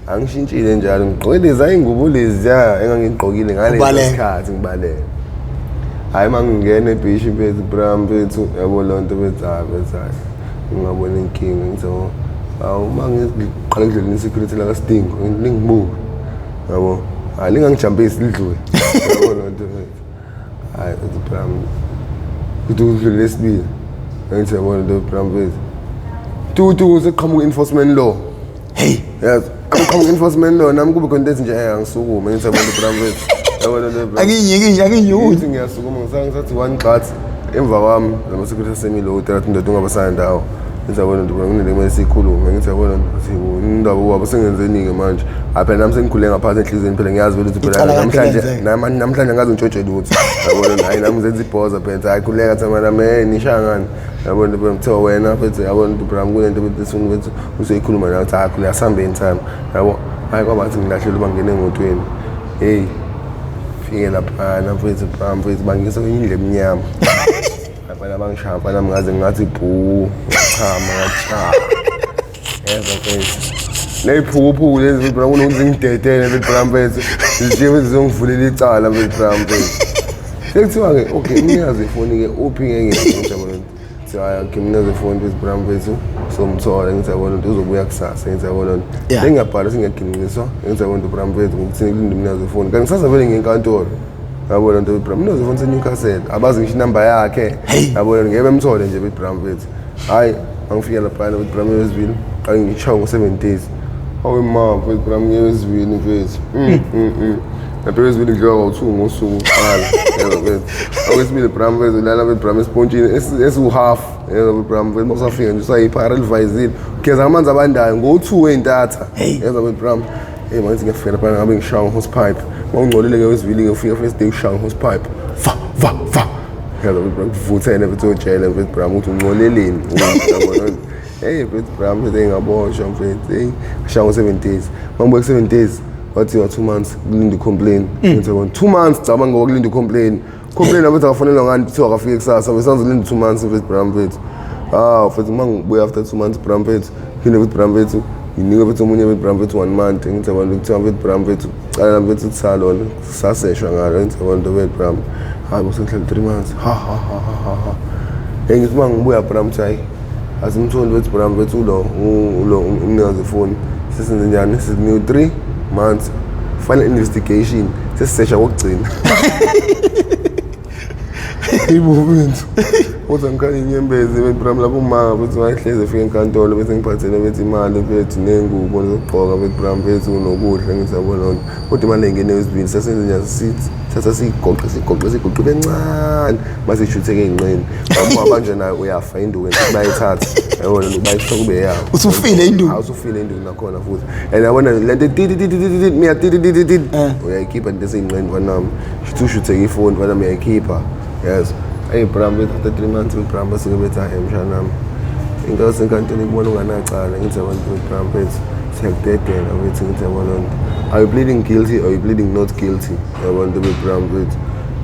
angishintshile njalo ngigqoke lezi ayingubo leziya engangigqokile ngaleso Ubaleka. sikhathi ngibaleka hayi mangingena ebhishi mfethu bra mfethu yabo loo nto mfethu hayi ngingabona inkinga ngithi yabo awu uma ngiqala kudluleni i-security lakastingo lingibuke yabo hayi lingangijampisi lidlule yabo loo nto mfethu hayi mfethu bra kuthi kudlule lesibili ngithi yabo loo nto bra mfethu tutu sekuqhamuka i-enforcement law hey yes kuqhamuka i-enforcement law nami kube khona into nje angisukume ngithi yabo loo nto bra mfethu yabo loo nto bra akinyinyukuthi ukuthi ngiyasukuma ngisathi one xathi emva kwami lama-security asemile uthatha indoda ungabasana ndawo ngithi yabona nto kunento kumele siyikhulume ngithi yabona ukuthi indaba wabo sengenzeni-ke manje phela nami sengikhule ngaphansi enhliziyweni phela ngiyazi vele ukuthi phela namhlanje angazi ngitshontshe lutho yabona hayi nami ngenza ibhoza phela hayi khuleka thama nami nishaya ngani yabona phela kuthiwa wena phethe yabona nto bram kunento bethifuna ukuthi useyikhuluma nayo ukuthi khuleka sihambeni sami yabo hayi kwabathi ngilahlele uba ngene emotweni hey fike laphana mfethu bram mfethu bangisa kwenye indlu emnyama abana bangishaya abana ngaze ngathi bhu chama ngacha yebo mfethu neyiphukuphuku lezi bra kunokuthi ngidedele mfethu bram mfethu nje zizongivulela icala mfethu bram mfethu sekuthiwa-ke okay umnikazi ifoni-ke uphi ngeke ngijabona ngithi hayi okay umnikazi ifoni mfethu bram mfethu somthola ngithi yabona nto uzobuya kusasa ngithi yabona nto Yeah. engingabhala singaginqiswa ngithi yabona nto bram mfethu ngokuthi ngilinde umnikazi ifoni kanti ngisazavele ngenkantolo yabona nto bram umnikazi ifoni seNewcastle abazi ngisho inamba yakhe yabona ngeke bemthole nje bram mfethu hayi angifike laphana ukuthi bram wesibili qale ngishawa ngo-7 days awe ma mfethu bram ngewesibili mfethu lapho wesibili ngidliwa kawu-2 ngosuku qala yebo mfethu awesibili bram mfethu lala mfethu bram espontshini esiwu-half yebo bram mfethu uma usafika nje usayiphara livayizile ugeza ngamanzi abandayo ngo-2 ey'ntatha yebo mfethu bram hey mangithi ngiyafika laphana ngabe ngishawa ngo-hosepipe uma ungcolile-ke wesibili ufika first day ushaya ngo-hosepipe va yabo bram kuvuthene mfethu uyotshela mfethu bram ukuthi ungcoleleni hey mfethu bram mfethu engaboshwa mfethu hey ngishaya ngo-7 days mangibuye ku-7 days wathiwa 2 months kulinda i-complain ngithi yabona 2 months cabanga ngoba kulinda i-complain nabethu akafonelwa ngani kuthiwa akafike kusasa besanzolinda 2 months mfethu bram mfethu mfethu uma ngibuya after 2 months bram mfethu phinde mfethu bram mfethu nginika mfethu omunye mfethu bram mfethu 1 month ngithi yabona kuthiwa mfethu bram mfethu cala mfethu kusalona saseshwa ngalo ngithi yabona nto mfethu bram hayi bosengihlala 3 months ngithi uma ngibuya bram mfethu hayi asimtholi mfethu bram mfethu ulo umnikazi ifoni sesenze njani sesinikwe 3 months final investigation sesisesha kokugcina ibo mfethu uthi angikhali inyembezi bethi Bram lapho umanga bethi wayehleze efika enkantolo bethi ngiphathele bethi imali bethi nengubo zokugqoka bethi Bram bethi unokudla ngithi yabo lonto kodwa imali engene ezibili sasenze nje sithi thatha sigoqe bencane mase ishutheke einqeni manje nayo uyafa induku ukuthi bayithatha yabona bayifaka kube yawo usufile induku usufile induku nakhona futhi and yabona lento miya uyayikhipha into eseyinqeni kwanami shutheke ifoni kwanami uyayikhipha yes hey Bram bethi after 3 months with Bram basuke bethi mshanami into yasenkantini kubona unganacala ngithi abantu with Bram bethi sekudedela bethi ngithi yabona are you pleading guilty or are you pleading not guilty yabona with Bram bethi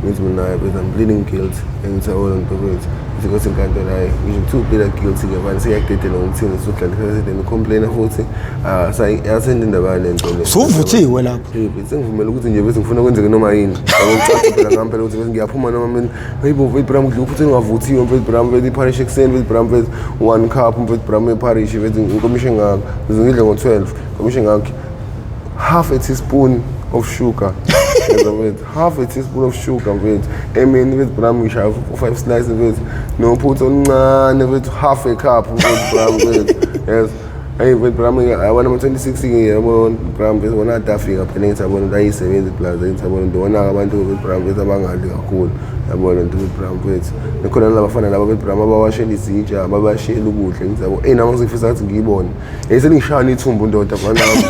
ngithi mina bethi I'm pleading guilty ngithi yabona bethi because inkantolo hayi ngisho to plead guilty ke manje seyakudedela ngokuthini usudlala complain futhi sayasenda indaba lento le suvuthiwe lapho bethi ngivumela ukuthi nje bethi ngifuna kwenzeke noma yini ngokucaca phela ngampela ukuthi bethi ngiyaphuma noma mina hayibo bethi Bram ngidla futhi ngavuthiwe bethi Bram bethi iparish ekseni bethi Bram bethi 1 cup bethi Bram eparish bethi inkomishe ngakho ngidla ngo12 komishe ngakho half a teaspoon of sugar half a teaspoon of sugar bethi emini bethi Bram ngishaya 5 slices bethi nophutha oluncane bethi half a cup bethi Bram bethi yes hey bethi Bram yabona ama-26 ke yabona Bram bethi wona adafika phela ngithi yabona ayisebenzi plaza ngithi yabona ndibona abantu bethi Bram bethi abangali kakhulu yabona nto bethi Bram bethi nekhona labafana laba bethi Bram abawashela izitsha ababashela ukudla ngithi yabo nami ngizifisa ukuthi ngiyibone seningishaya ithumbu ndoda kwanami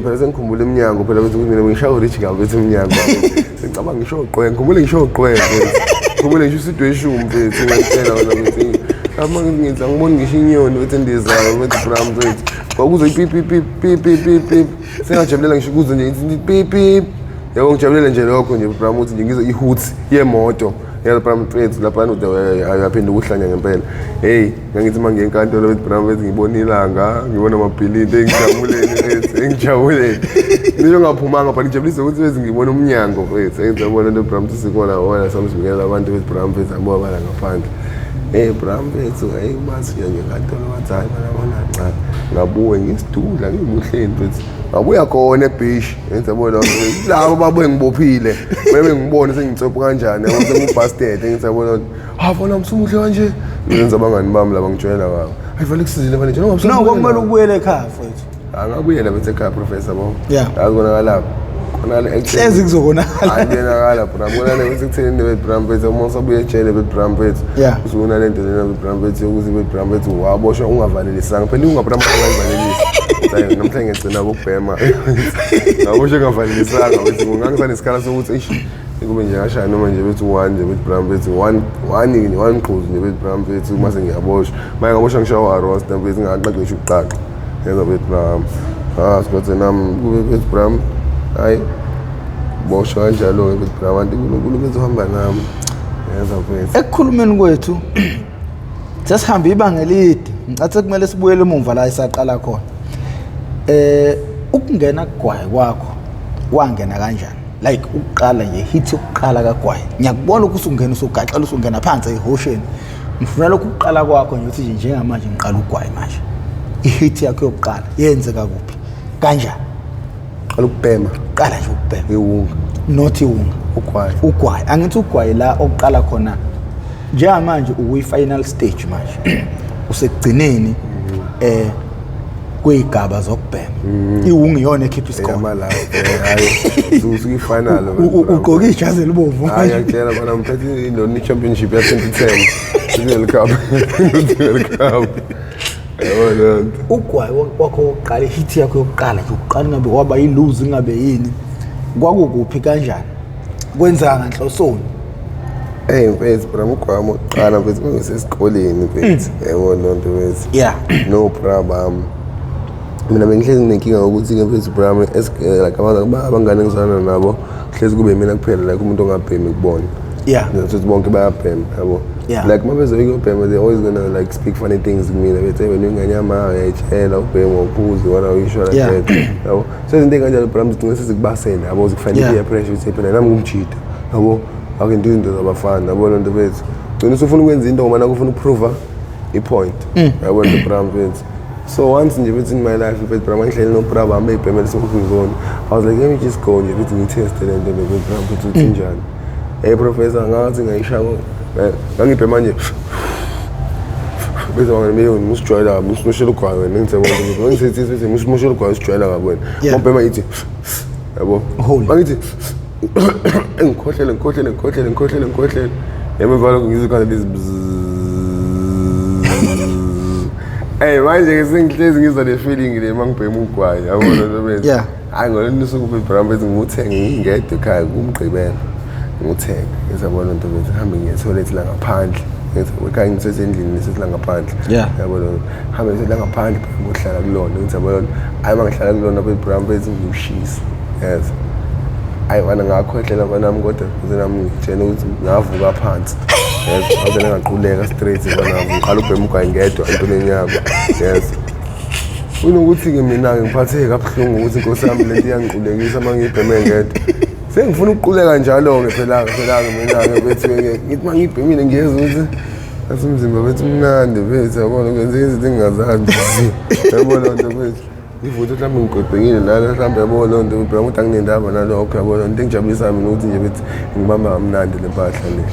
phela sengikhumbula eminyango phela bethi mina ngishaya rich kabi bethi eminyango ngicabanga ngisho uqhwenga ngikhumbule ngisho isidwe eshumi bethi ngiyitshela wona bethi manje ngithi angiboni ngisho inyoni bethi endizayo bethi Bram bethi kwakuze pip sengajabulela ngisho kuze nje pip yabo ngijabulela nje lokho nje Bram uthi nje ngizwe ihoot yemoto Bram bethi lapha ayaphinda ukuhlanya ngempela hey ngithi manje ngenkantolo bethi Bram bethi ngibona ilanga ngibona amabhilidi engijabuleni ngisho ngaphumanga but ngijabulisa ukuthi bethi ngibona umnyango bethi ngiyabona into Bram sikhona wona samsibikela abantu bethi Bram bethi abo bala ngaphandle Bram bethi ayimasiya ngenkantolo wathi hayi bana ncane ngabuye ngisidudla ngimuhleni bethi ngabuya khona ebeach ngiyabona labo babuye ngibophile bebe ngibone sengitsopha kanjani yabona ngubasted ngiyabona bona msumuhle kanje ngenza abangani bami laba ngijwayela ngabo ayivale kusizile manje noma kumele ukubuyele ekhaya mfethu angabuyela bethi ekhaya professor bo yeah azibona lapho hlezi kuzobonakala ayibonakala Bram bona bethi kutheni bethi Bram bethi uma usabuye ejele bethi Bram bethi usubona lento lena bethi Bram bethi ukuthi bethi Bram bethi waboshwa ungavalelisanga phela ungaBram ungavalelisa namhlanje ngicina ukubhema ngaboshwa ngavalelisanga bethi ngangisanesikhala sokuthi eish kube nje ngashaya noma nje bethi 1 nje bethi Bram bethi 1 qhuzu nje bethi Bram bethi uma sengiyaboshwa manje ngaboshwa ngishawa roast bethi ngaqaqe ngisho uqaqa yenza bethi Bram sikwenze nami kube bethi Bram hayi boshwa kanjalo bethi Bram abantu uNkulunkulu bezohamba nami yenza bethi ekukhulumeni kwethu sesihamba ibanga elide ngicathe kumele sibuyele emuva la isaqala khona ukungena kugwayi kwakho wangena kanjani like ukuqala nje hit yokuqala kaGwayi ngiyakubona ukuthi ungena usugaxela usungena phansi ehosheni ngifuna lokhu ukuqala kwakho nje uthi njengamanje ngiqala uGwayi manje ihit yakho yokuqala yenzeka kuphi kanjani qala ukubhema qala nje ukubhema iwunga not iwunga uGwayi angithi uGwayi la oqala khona njengamanje uyi final stage manje usekugcineni kweyigaba zokubhema iwunga iyona ekhipha isikole yamala hayi usuke final ugqoka ijazi elibomvu hayi ngiyacela bana mphethe indoni championship ya 2010 World Cup yabona uGwayi wakho oqala hit yakho yokuqala nje uqala ngabe waba yilose ngabe yini kwakukuphi kanjani kwenza nganhlosoni mfethu Bram uGwayi oqala mfethu ngisesikoleni mfethu yabona lonto mfethu yeah no problem mina bengihlezi nginenkinga ukuthi ke mfethu Bram like abangane ngizana nabo hlezi kube mina kuphela like umuntu ongabhemi kubona yeah ngithi bonke bayabhema yabo like mabezo ikubhema they always gonna like speak funny things to me bethi wena inganyama yayitshela ubhema uphuzi wona uyisho like that yabo so izinto kanjalo Bram zigcina sezikubasela yabo zikufanele peer pressure uthi phela nami ngumjida yabo akenza izinto zabafana yabo lonto bethu gcina usufuna ukwenza into ngoba nakufuna ukuprove i-point yabo lonto Bram bethu. So once nje bethi in my life bethi Bram ngihleli no Bram ambe ibhemeli sokuzona I was like let me just go nje bethi ngitest le nto bethi Bram bethi uthi njani professor ngathi ngayishaya ngangibhema manje Bese wangena meyo musijwayela kabi usimoshela ugwayi wena ngithe bonke ngisithi musimoshela ugwayi usijwayela kabi wena. Ngoba ithi yabo. Bangithi ngikhohlele. Emva lokho ngizikhala lezi manje ke sengihlezi ngizwa le feeling le mangibhema ugwayi yabona lo bese. Yeah. Hayi ngolunye usuku beBramba bese nguthenga ngingedwa ekhaya kumgqibela. Nguthenga ngizabona into bese hambe ngiye toilet la ngaphandle. Ekhaya ngisesendlini nesela ngaphandle. Yabona hambe nesela ngaphandle ngohlala kulona ngizabona hayi mangihlala kulona beBramba bese ngiyushisa. Yes. Hayi wena ngakhohlela kwanami kodwa kuze nami ngitshela ukuthi ngavuka phansi. Yes, awube ngaqhuleka straight kwanami ngiqala ubhema ugwayi ngedwa entoleni yami. Yes. Unokuthi ke mina ngiphatheke kabuhlungu ukuthi inkosi yami lento iyangiqulekisa mangibheme ngedwa. Sengifuna ukuquleka njalo ke phela mina ke bethi ngithi mangibhemile ngiyeza ukuthi asimzimba bethi mnandi bethi yabona ngenze izinto engingazazi. Yabona lento bethi ngivuthe mhlawumbe ngiqedekile la mhlawumbe yabona lonto beBramba ukuthi anginendaba nalokho yabona into engijabulisa mina ukuthi nje bethi ngibamba kamnandi lempahla le.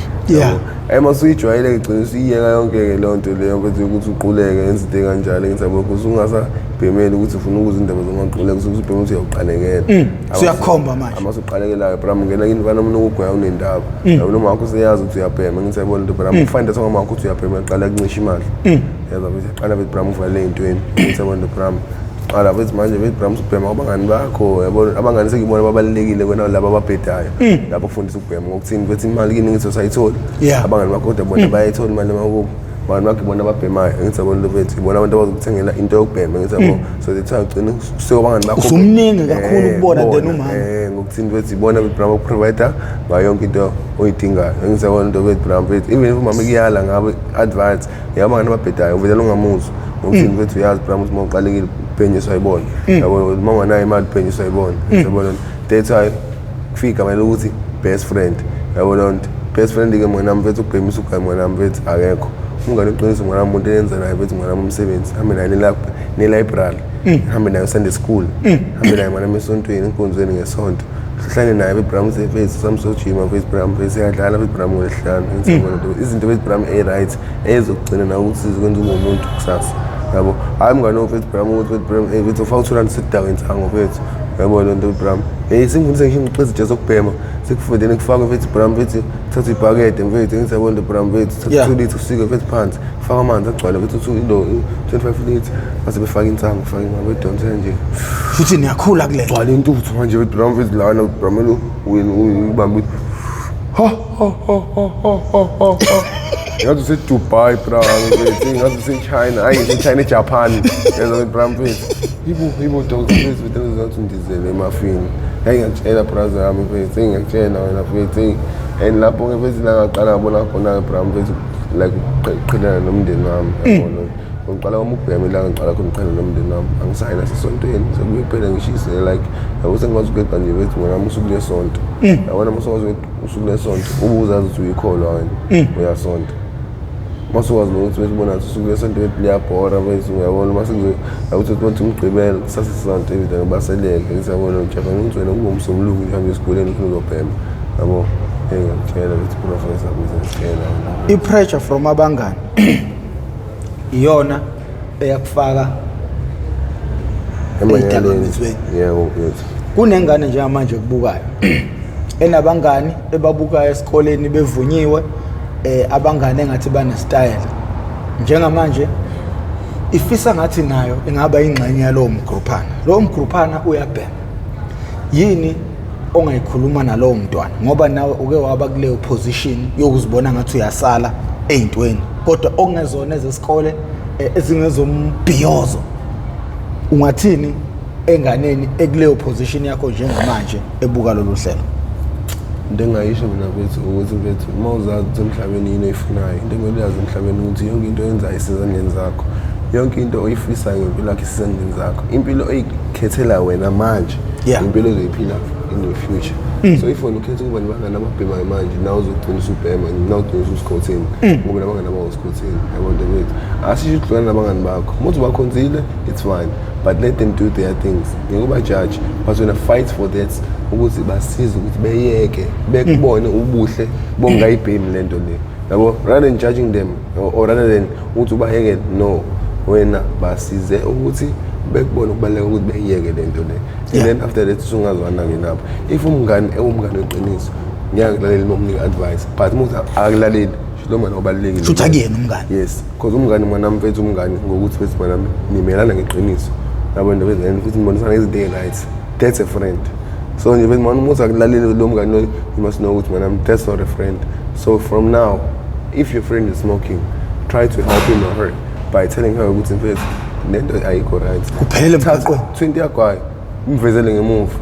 Masuyijwayele igcina usiyeka yonke ke lonto leyo bethi ukuthi uquleke yenza into kanjalo ngizabona ukuthi ungasabhemeli ukuthi ufuna ukuza indaba zomaquleko ukuthi ubheme ukuthi uyaqalekela. Siyakhomba manje. Amasuqalekelayo Bramba ngena kini bana mina ukugwaya unendaba. Yabona uma wakho seyazi ukuthi uyabhema ngithi yabona into Bramba ufind out ngama wakho ukuthi uyabhema qala kuncisha imali. Yaza bethi qala bethi Bramba uvale ezintweni ngithi yabona into Bramba. Qala bethi manje bethi Bramba ubhema abangani bakho yabona abangani sekubona babalekile kwena laba ababhedayo lapho ufundisa ukubhema ngokuthini bethi imali kini ngithi usayithola abangani bakho kodwa bona bayayithola imali emakubo abantu bakhe bona ababhemayo ngithi yabona into bethi bona abantu abazokuthengela into yokubhema ngithi yabo so they try ugcina useko abangani bakho usumningi kakhulu ukubona then umama ngokuthini bethi bona bethi Bramba provider ngayo yonke into oyidingayo ngithi yabona into bethi Bramba bethi even if umama kuyala ngabe advance yabangani ababhedayo uvela ungamuzwa ngokuthini bethi uyazi Bramba uma uqalekile penye sayibona yabona uma unganayo imali penye sayibona yabona that's why kufika manje ukuthi best friend yabona best friend ke mwana nami bethi ubhemisa ugwayi mwana nami bethi akekho ungane uqinisa mwana nami umuntu enza naye bethi mwana nami umsebenzi hambe naye ne library hambe naye Sunday school hambe naye mwana esontweni enkonzweni ngesonto sihlale naye beBramba bethi samsojima bethi Bramba bethi yadlala bethi Bramba ngesihlanu ngizibona izinto bethi Bramba right ezokugcina na ukuthi sizokwenza umuntu kusasa yabo hayi mngane ofethi Bramba ukuthi Bramba bethi ufaka uthula sit down entsango bethu yabona into Bramba singifundise ngisho ngiqeza ijazi okubhema sekufundene kufaka bethi Bramba bethi thatha ibhakede mfethu ngithi yabona Bramba bethi thatha 2 liters usike bethi phansi faka amanzi agcwala bethi 25 liters base befaka intsango faka imali bedonse nje futhi niyakhula kule gcwala intuthu manje bethi Bramba bethi lana Bramba lo ubamba ha ngathi useDubai bra ngithi ngathi useChina hayi ngiseChina eJapan yazo Bramba yibo dogs bethi ngathi ndizele emafini hayi ngiyatshela brother yami bethi ngiyatshela wena bethi and lapho ngebethi la ngaqala ngabona khona Bramba bethi like qhelana nomndeni wami yabona ngiqala ukubhema la ngiqala khona uqhelana nomndeni wami angisayina sesontweni sekuye phela ngishise like awuse ngikwazi ukugeda nje bethi mina usuku lesonto yabona masokwazi usuku lesonto ubuzazi ukuthi uyikholwa wena uyasonto masokwazi ukuthi besibona usuku lesonto liyabhora bethi uyabona masekuze awuthi ukuthi umgqibelo kusasa isonto evida baseleke ngisabona uJapan ukuthi wena kube umsomluku ngihambe esikoleni ufuna ukubhema yabo ngiyatshela ukuthi professor uzasitshela i-pressure from abangani iyona eyakufaka emanyaneni yebo mfethu kunengane njengamanje kubukayo enabangani ebabukayo esikoleni bevunyiwe abangane engathi banestyle njengamanje ifisa ngathi nayo ingaba ingxenye yalowo mgrupana uyabhema yini ongayikhuluma nalowo mntwana ngoba nawe uke waba kuleyo position yokuzibona ngathi uyasala ezintweni kodwa okungezona ezesikole ezingezombhiyozo ungathini enganeni ekuleyo position yakho njengamanje ebuka lolu hlelo into engayisho mina bethi ukuthi bethi uma uzazi ukuthi emhlabeni yini oyifunayo into ekumele uyazi emhlabeni ukuthi yonke into oyenzayo isezandleni zakho yonke into oyifisayo ngempilo yakho isezandleni zakho impilo oyikhethela wena manje impilo ozoyiphila in the future so if ukhetha ukuba nabangani ababhemayo manje nawe uzogcina usubhema nawe ugcina ususikhotheni ngoba nabangani abawusikhotheni yabona bethu asisho ukuhlukana nabangani bakho umuntu bakhonzile it's fine but let them do their things ngoba judge but when I fight for that ukuthi basize ukuthi beyeke bekubone ubuhle bongayibhemi lento le yabo, rather than judging them or rather than ukuthi ubayeke, no, wena basize ukuthi bekubona ukubaleka ukuthi beyiyeke lento le. And then after that usungazwana-ke nabo. If umngane weqiniso ngiyakulalela nomnika advice, but umuntu akulaleli lo manje obalekile. Futhi akuyena umngane. Yes, because umngane mwanami mfethu umngane ngokuthi bethi mwanami nimelana ngeqiniso. Yabo nje bezeni futhi nibonisana ngezinto right. That's a friend. So nje bethi mwana umuntu akulaleli lo mngane lo, you must know ukuthi mwanami that's not a friend. So from now, if your friend is smoking, try to help him or her by telling her ukuthi mfethu lento ayikho right. Kuphelele emgaqweni. 20 yakwayo umvezele ngemuva.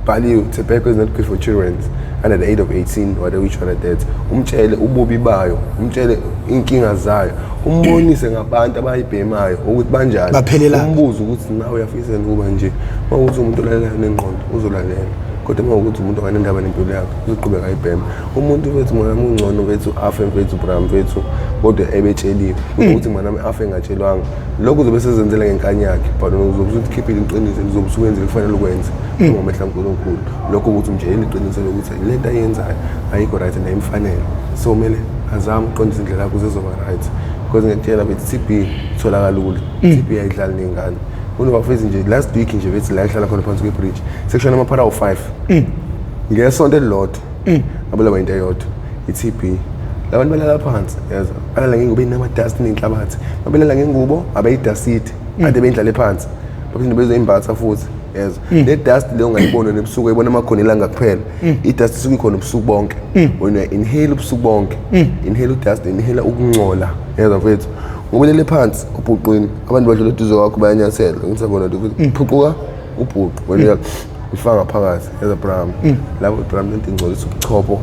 Bhaliwe tobacco is not good for children under the age of 18 or which one that. Umtshele ububi bayo, umtshele inkinga zayo, umbonise ngabantu abayibhemayo ukuthi banjani. Umbuzo ukuthi nawe uyafisa ukuba nje. Mawukuthi umuntu olalela nengqondo uzolalela. Kodwa mawukuthi umuntu onganendaba nempilo yakhe uzoqhubeka ayibhema. Umuntu wethu mwana ungcono wethu afe mfethu Bram wethu kodwa ebetsheliwe ukuthi mwana afe engatshelwanga. Lokho uzobe sezenzela ngenkani yakhe, but uzobe ukhipha iqiniso uzobe usukwenza kufanele ukwenze. Ngomehla uNkulunkulu. Lokho ukuthi umtshele iqiniso lokuthi lento ayenzayo ayikho right nayimfanele. So kumele azame uqondisa indlela yakhe uzoba right. Because ngiyatshela bethi TB itholakala lula. TB ayidlali nengane. Unobafezi nje last week nje bethi la ehlala khona phansi kwe-bridge section amaphara awu5 ngesonto elilodwa abalaba into eyodwa i-TB labantu balala phansi yazi balala ngengubo enamadust nenhlabathi babelala ngengubo abayidusiti ade bendlale phansi baphinde bezoyimbatha futhi yazi le dust leyo ungayibona nebusuku ayibona amakhona ilanga kuphela i-dust isuke ikhona ubusuku bonke wena inhale ubusuku bonke inhale udust inhale ukungcola yazi mfethu ngobelele phansi ubhuqweni abantu badlula eduze kwakho bayanyathela ngisabona ukuthi phuquka ubhuqu wena ufanga phakathi yaza Bram lapho Bram lento ingcolisa ubuchopho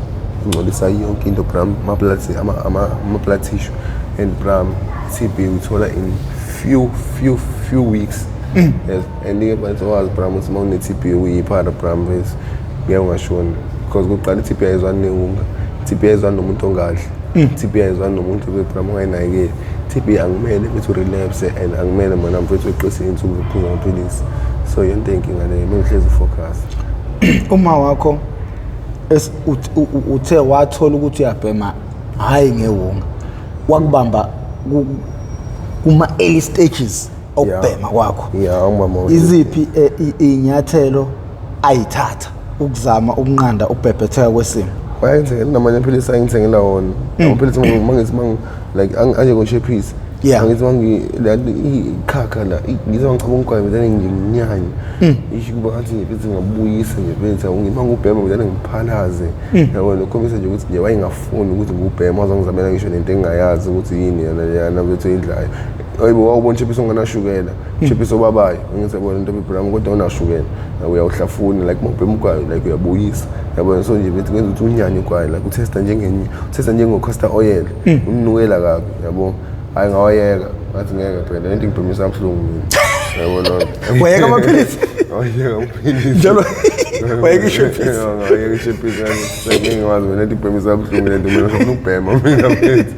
ingcolisa yonke into Bram ama blood tissue and Bram TB uthola in few weeks yes and ngeke wazi Bram uthi mawune TB uyiphara Bram bese ngiyangashona because kuqala TB ayizwani neunga TB ayizwani nomuntu ongadli TB ayizwani nomuntu beBram ongayinakile TB angimele bethu relapse and angimele mina mfethu eqisa insuku ziphuza amaphilisi. So yonke inkinga leyo menghlezi focus. Uma wakho uthe wathola ukuthi uyabhema hayi ngewonga wakubamba kuma early stages okubhema kwakho. Yeah, ngibamba. Iziphi inyathelo ayithatha ukuzama ukunqanda ukubhebhetheka kwesimo? Wayenzela namanye amaphilisi ayingithengela wona. Amaphilisi mangithi like anje konshepisi. Angithi ikhakha la ngizwa ngicabanga ukwayo bese nginyanya. Isho kuba ngathi ngibithi ngabuyisa nje bese ngibhema bese ngiphalaze. Yabona ukhombisa nje ukuthi nje wayengafuni ukuthi ngubhema wazongizamela ngisho nento engayazi ukuthi yini yana bethu indlayo. Hayibo wawubona chipisi onganashukela, chipisi obabayo. Ngisebona into beBram kodwa unashukela. Uyawuhlafuna like mawubhema ukwayo like uyabuyisa. Yabona so nje bethi kwenza ukuthi unyanye ukwayo like uthesta njengenye, uthesta njengo castor oil. Umnukela kabi yabo. Hayi ngawayeka ngathi ngeke phela lento ngibhemisa kabuhlungu mina yabona wayeka amaphilisi wayeka amaphilisi njalo wayeka ishepisi wayeka ishepisi ngingwazi mina lento ngibhemisa kabuhlungu lento mina ngifuna ukubhema mina mfethu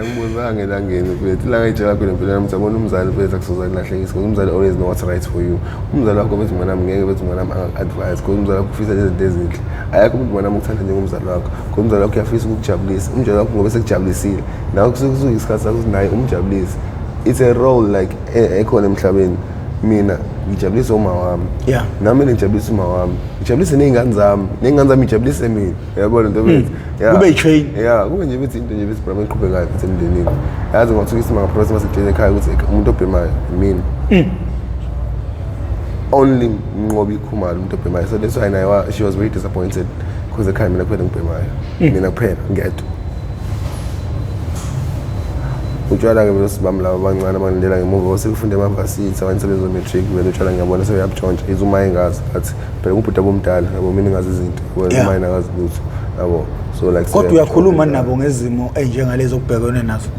ngibuzange langeni mfethu la ngayitshela khona impela nami sabona umzali mfethu akusozani lahlekisa umzali always know what's right for you umzali wakho bethi mwana ngeke bethi mwana advice because umzali wakho ufisa izinto ezinhle ayakho umuntu mwana ukuthanda njengomzali wakho because umzali wakho uyafisa ukukujabulisa umzali wakho ngoba sekujabulisile nawe kusuke isikhathi sakho naye umjabulise. It's a role like ekhona emhlabeni mina ngijabulisa uma wami nami ngijabulisa uma wami ngijabulise nezingane zami ngijabulise mina yabona into bethi kube i-chain kube nje bethi into nje bethi Bram iqhubekayo futhi emndenini yazi ngothuka isimanga process masikujele ekhaya ukuthi umuntu obhemayo mina only Ngobi Khumalo umuntu obhemayo so that's why nayo she was very disappointed because ekhaya mina kuphela ngibhemayo mina kuphela ngedwa utshwala ke besibami laba abancane abanindela ngemuva sebefunde amavasithi abantu sebezo matric vele utshwala ngiyabona sebeyabutshontsha izuma engazi but phela ubhuda bomdala yabo mina ngazi izinto wena mina ngazi lutho yabo so like kodwa uyakhuluma nabo ngezimo enjengalezo okubhekene nazo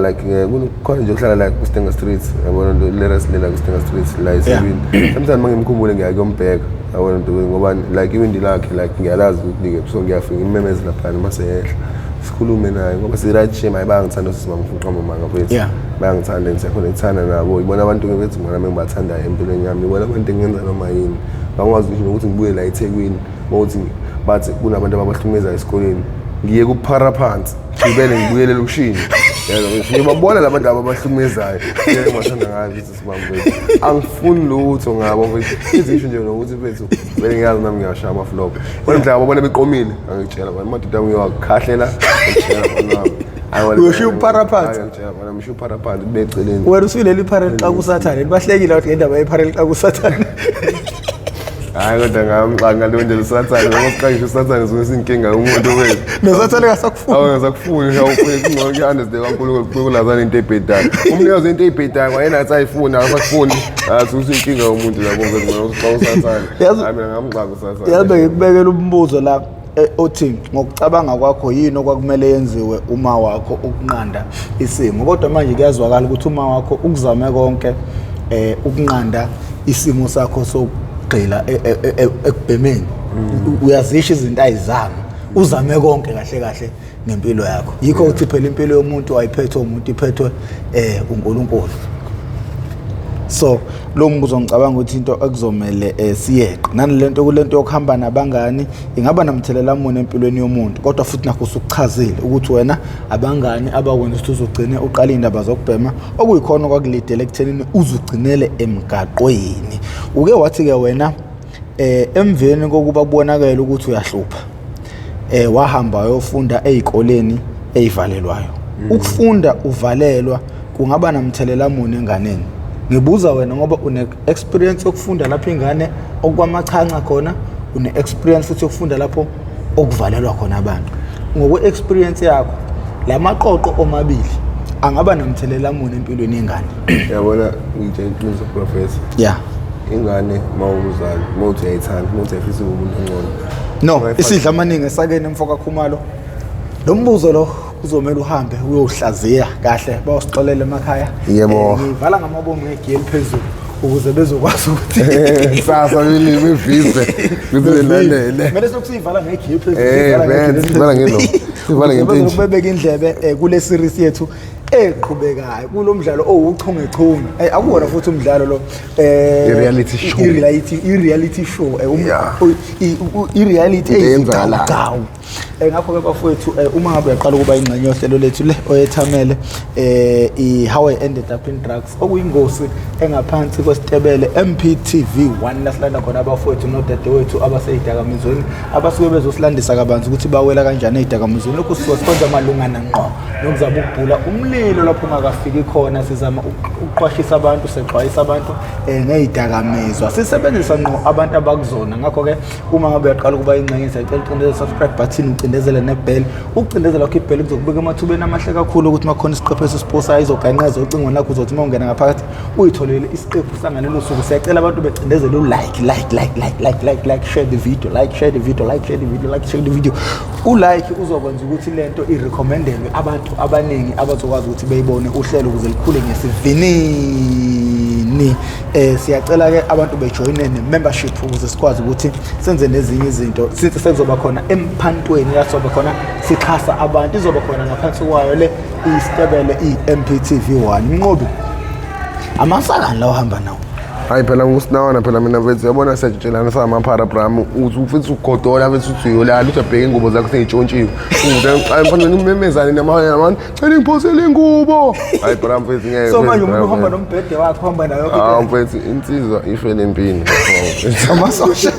like kukhona nje ukuhlala la kuStenga Street yabona leras lela kuStenga Street la isibini sometimes mangimkhumbule ngiyakombheka yabona into ngoba like iwindi lakhe like ngiyalazi ukuthi so ngiyafika imemeze lapha mase yehla sikhulume naye ngoba si-right shame ayibangithanda uSisimanga Mfuqama manga mfethu bayangithanda ngisekhona ngithanda nabo ibona abantu bethi mina engibathandayo empilweni yami ibona abantu engenza noma yini bangwazi ukuthi ngibuye la eThekwini ukuthi bathi kunabantu ababahlukumeza esikoleni ngiye kuphara phansi ngibele ngibuyele elokushini ngibabona labantu abahlukumezayo ngiyashona ngayo ukuthi sibambe angifuni lutho ngabo mfethu izisho nje nokuthi mfethu bele ngiyazi nami ngiyashaya amaflop bona mhla babona beqomile angitshela bona madoda ami wakhahlela ngitshela bona uyoshiya uphara phansi ngitshela bona mshiya uphara phansi beceleni wena usuleli iphara xa kusathane libahlekile ukuthi ngendaba yephara xa kusathane hayi kodwa ngamxanga londela usathane ngoba siqangisha usathane sosinkinga umuntu wethu nosathane ngasakufuni awungasakufuni ngawufuni ngoba ngihandle kaNkulunkulu kukulazana into ebhedayo umnikazi into ebhedayo wayena athi ayifuni akasakufuni usinkinga umuntu lapho mfethu xa usathane hayi mina ngamxanga usathane yazi ngikubekela umbuzo la othi ngokucabanga kwakho yini okwakumele yenziwe uma wakho ukunqanda isimo kodwa manje kuyazwakala ukuthi uma wakho ukuzame konke ukunqanda isimo sakho sokugxila ekubhemeni uyazisha izinto ayizama uzame konke kahle kahle ngempilo yakho yikho uthi phela impilo yomuntu ayiphethwe umuntu iphethwe uNkulunkulu. So lo mbuzo ngicabanga ukuthi into ekuzomela siyeqe nanilento kulento yokuhamba nabangani ingaba namthelela muni empilweni yomuntu kodwa futhi nakho usukuchazile ukuthi wena abangani abakwenza ukuthi uzogcine uqala indaba zokubhema okuyikhona kwakulidele ekuthenini uzugcinele emgaqweni. Uke wathi ke wena emveni kokuba kubonakala ukuthi uyahlupha wahamba wayofunda ezikoleni ezivalelwayo. Ukufunda uvalelwa kungaba namthelela muni enganeni? Ngibuza wena ngoba une experience yokufunda lapho ingane okwamachanca khona une experience futhi yokufunda lapho okuvalelwa khona abantu. Ngokwe experience yakho lamaqoqo omabili angaba namthelela muni empilweni yengane? Yabona ngitshela professor yeah ingane mawuzali mawuthi uyayithanda mawuthi uyafisa umuntu ongcono no isidla amaningi esakeni emfoka khumalo lo mbuzo lo kuzomela uhambe uyohlaziya kahle bawusixolele emakhaya. Yebo ngivala ngamabomu ngegeli phezulu ukuze bezokwazi ukuthi sasa yini mivise ngizilandele kumele sokusivala ngegeli phezulu sivala ngelo sivala ngempilo bezobeka indlebe kule series yethu eqhubekayo kulo mdlalo owuchungechunge akuwona futhi umdlalo lo reality show i-reality show i-reality eyenzakalayo ngakho ke bafowethu uma ngabe uyaqala ukuba ingxenye yohlelo lethu le oyethamele how I ended up in drugs okuyingozi engaphansi kwesitebele MPTV1 lasilanda khona abafowethu nodadewethu abaseyidakamizweni abasuke bezosilandisa kabanzi ukuthi bawela kanjani ezidakamizweni lokhu sizosebenza malungana ngqo nokuzama ukubhula umlilo lapho ungakafiki khona sizama ukuqwashisa abantu sexwayisa abantu ngezidakamizwa sisebenzisa ngqo abantu abakuzona ngakho ke uma ngabe uyaqala ukuba ingxenye siyacela ucindezele subscribe button ucindezele nebell ukucindezela lokho ibell kuzokubeka emathubeni amahle kakhulu ukuthi makhona isiqephu esisiposa izoganqeza ucingo lakho uzothi mawungena ngaphakathi uyitholele isiqephu sangalelo suku siyacela abantu becindezele like share the video share the video ulike uzokwenza ukuthi lento irecommendelwe abantu abaningi abazokwazi ukuthi beyibone uhlelo ukuze likhule ngesivinini. Siyacela ke abantu bejoine ne-membership ukuze sikwazi ukuthi senze nezinye izinto sithi sekuzoba khona emphantweni yasoba khona sixhasa abantu izoba khona ngaphansi kwayo le isitebele i-MPTV1 Mnqobi amasakani la uhamba nawo. hayi phela ngusinawana phela mina mfethu yabona siyatshelana samaphara bram uthi ufethu ugodola bese uthi uyolala uthi abheke ingubo zakho sengitshontshiwe mfanele umemezane namanye cela ngiphosele ingubo hayi bram mfethu ngeke so manje umuntu uhamba nombhede wakhe uhamba nayo mfethu insizwa ifele empini amasosha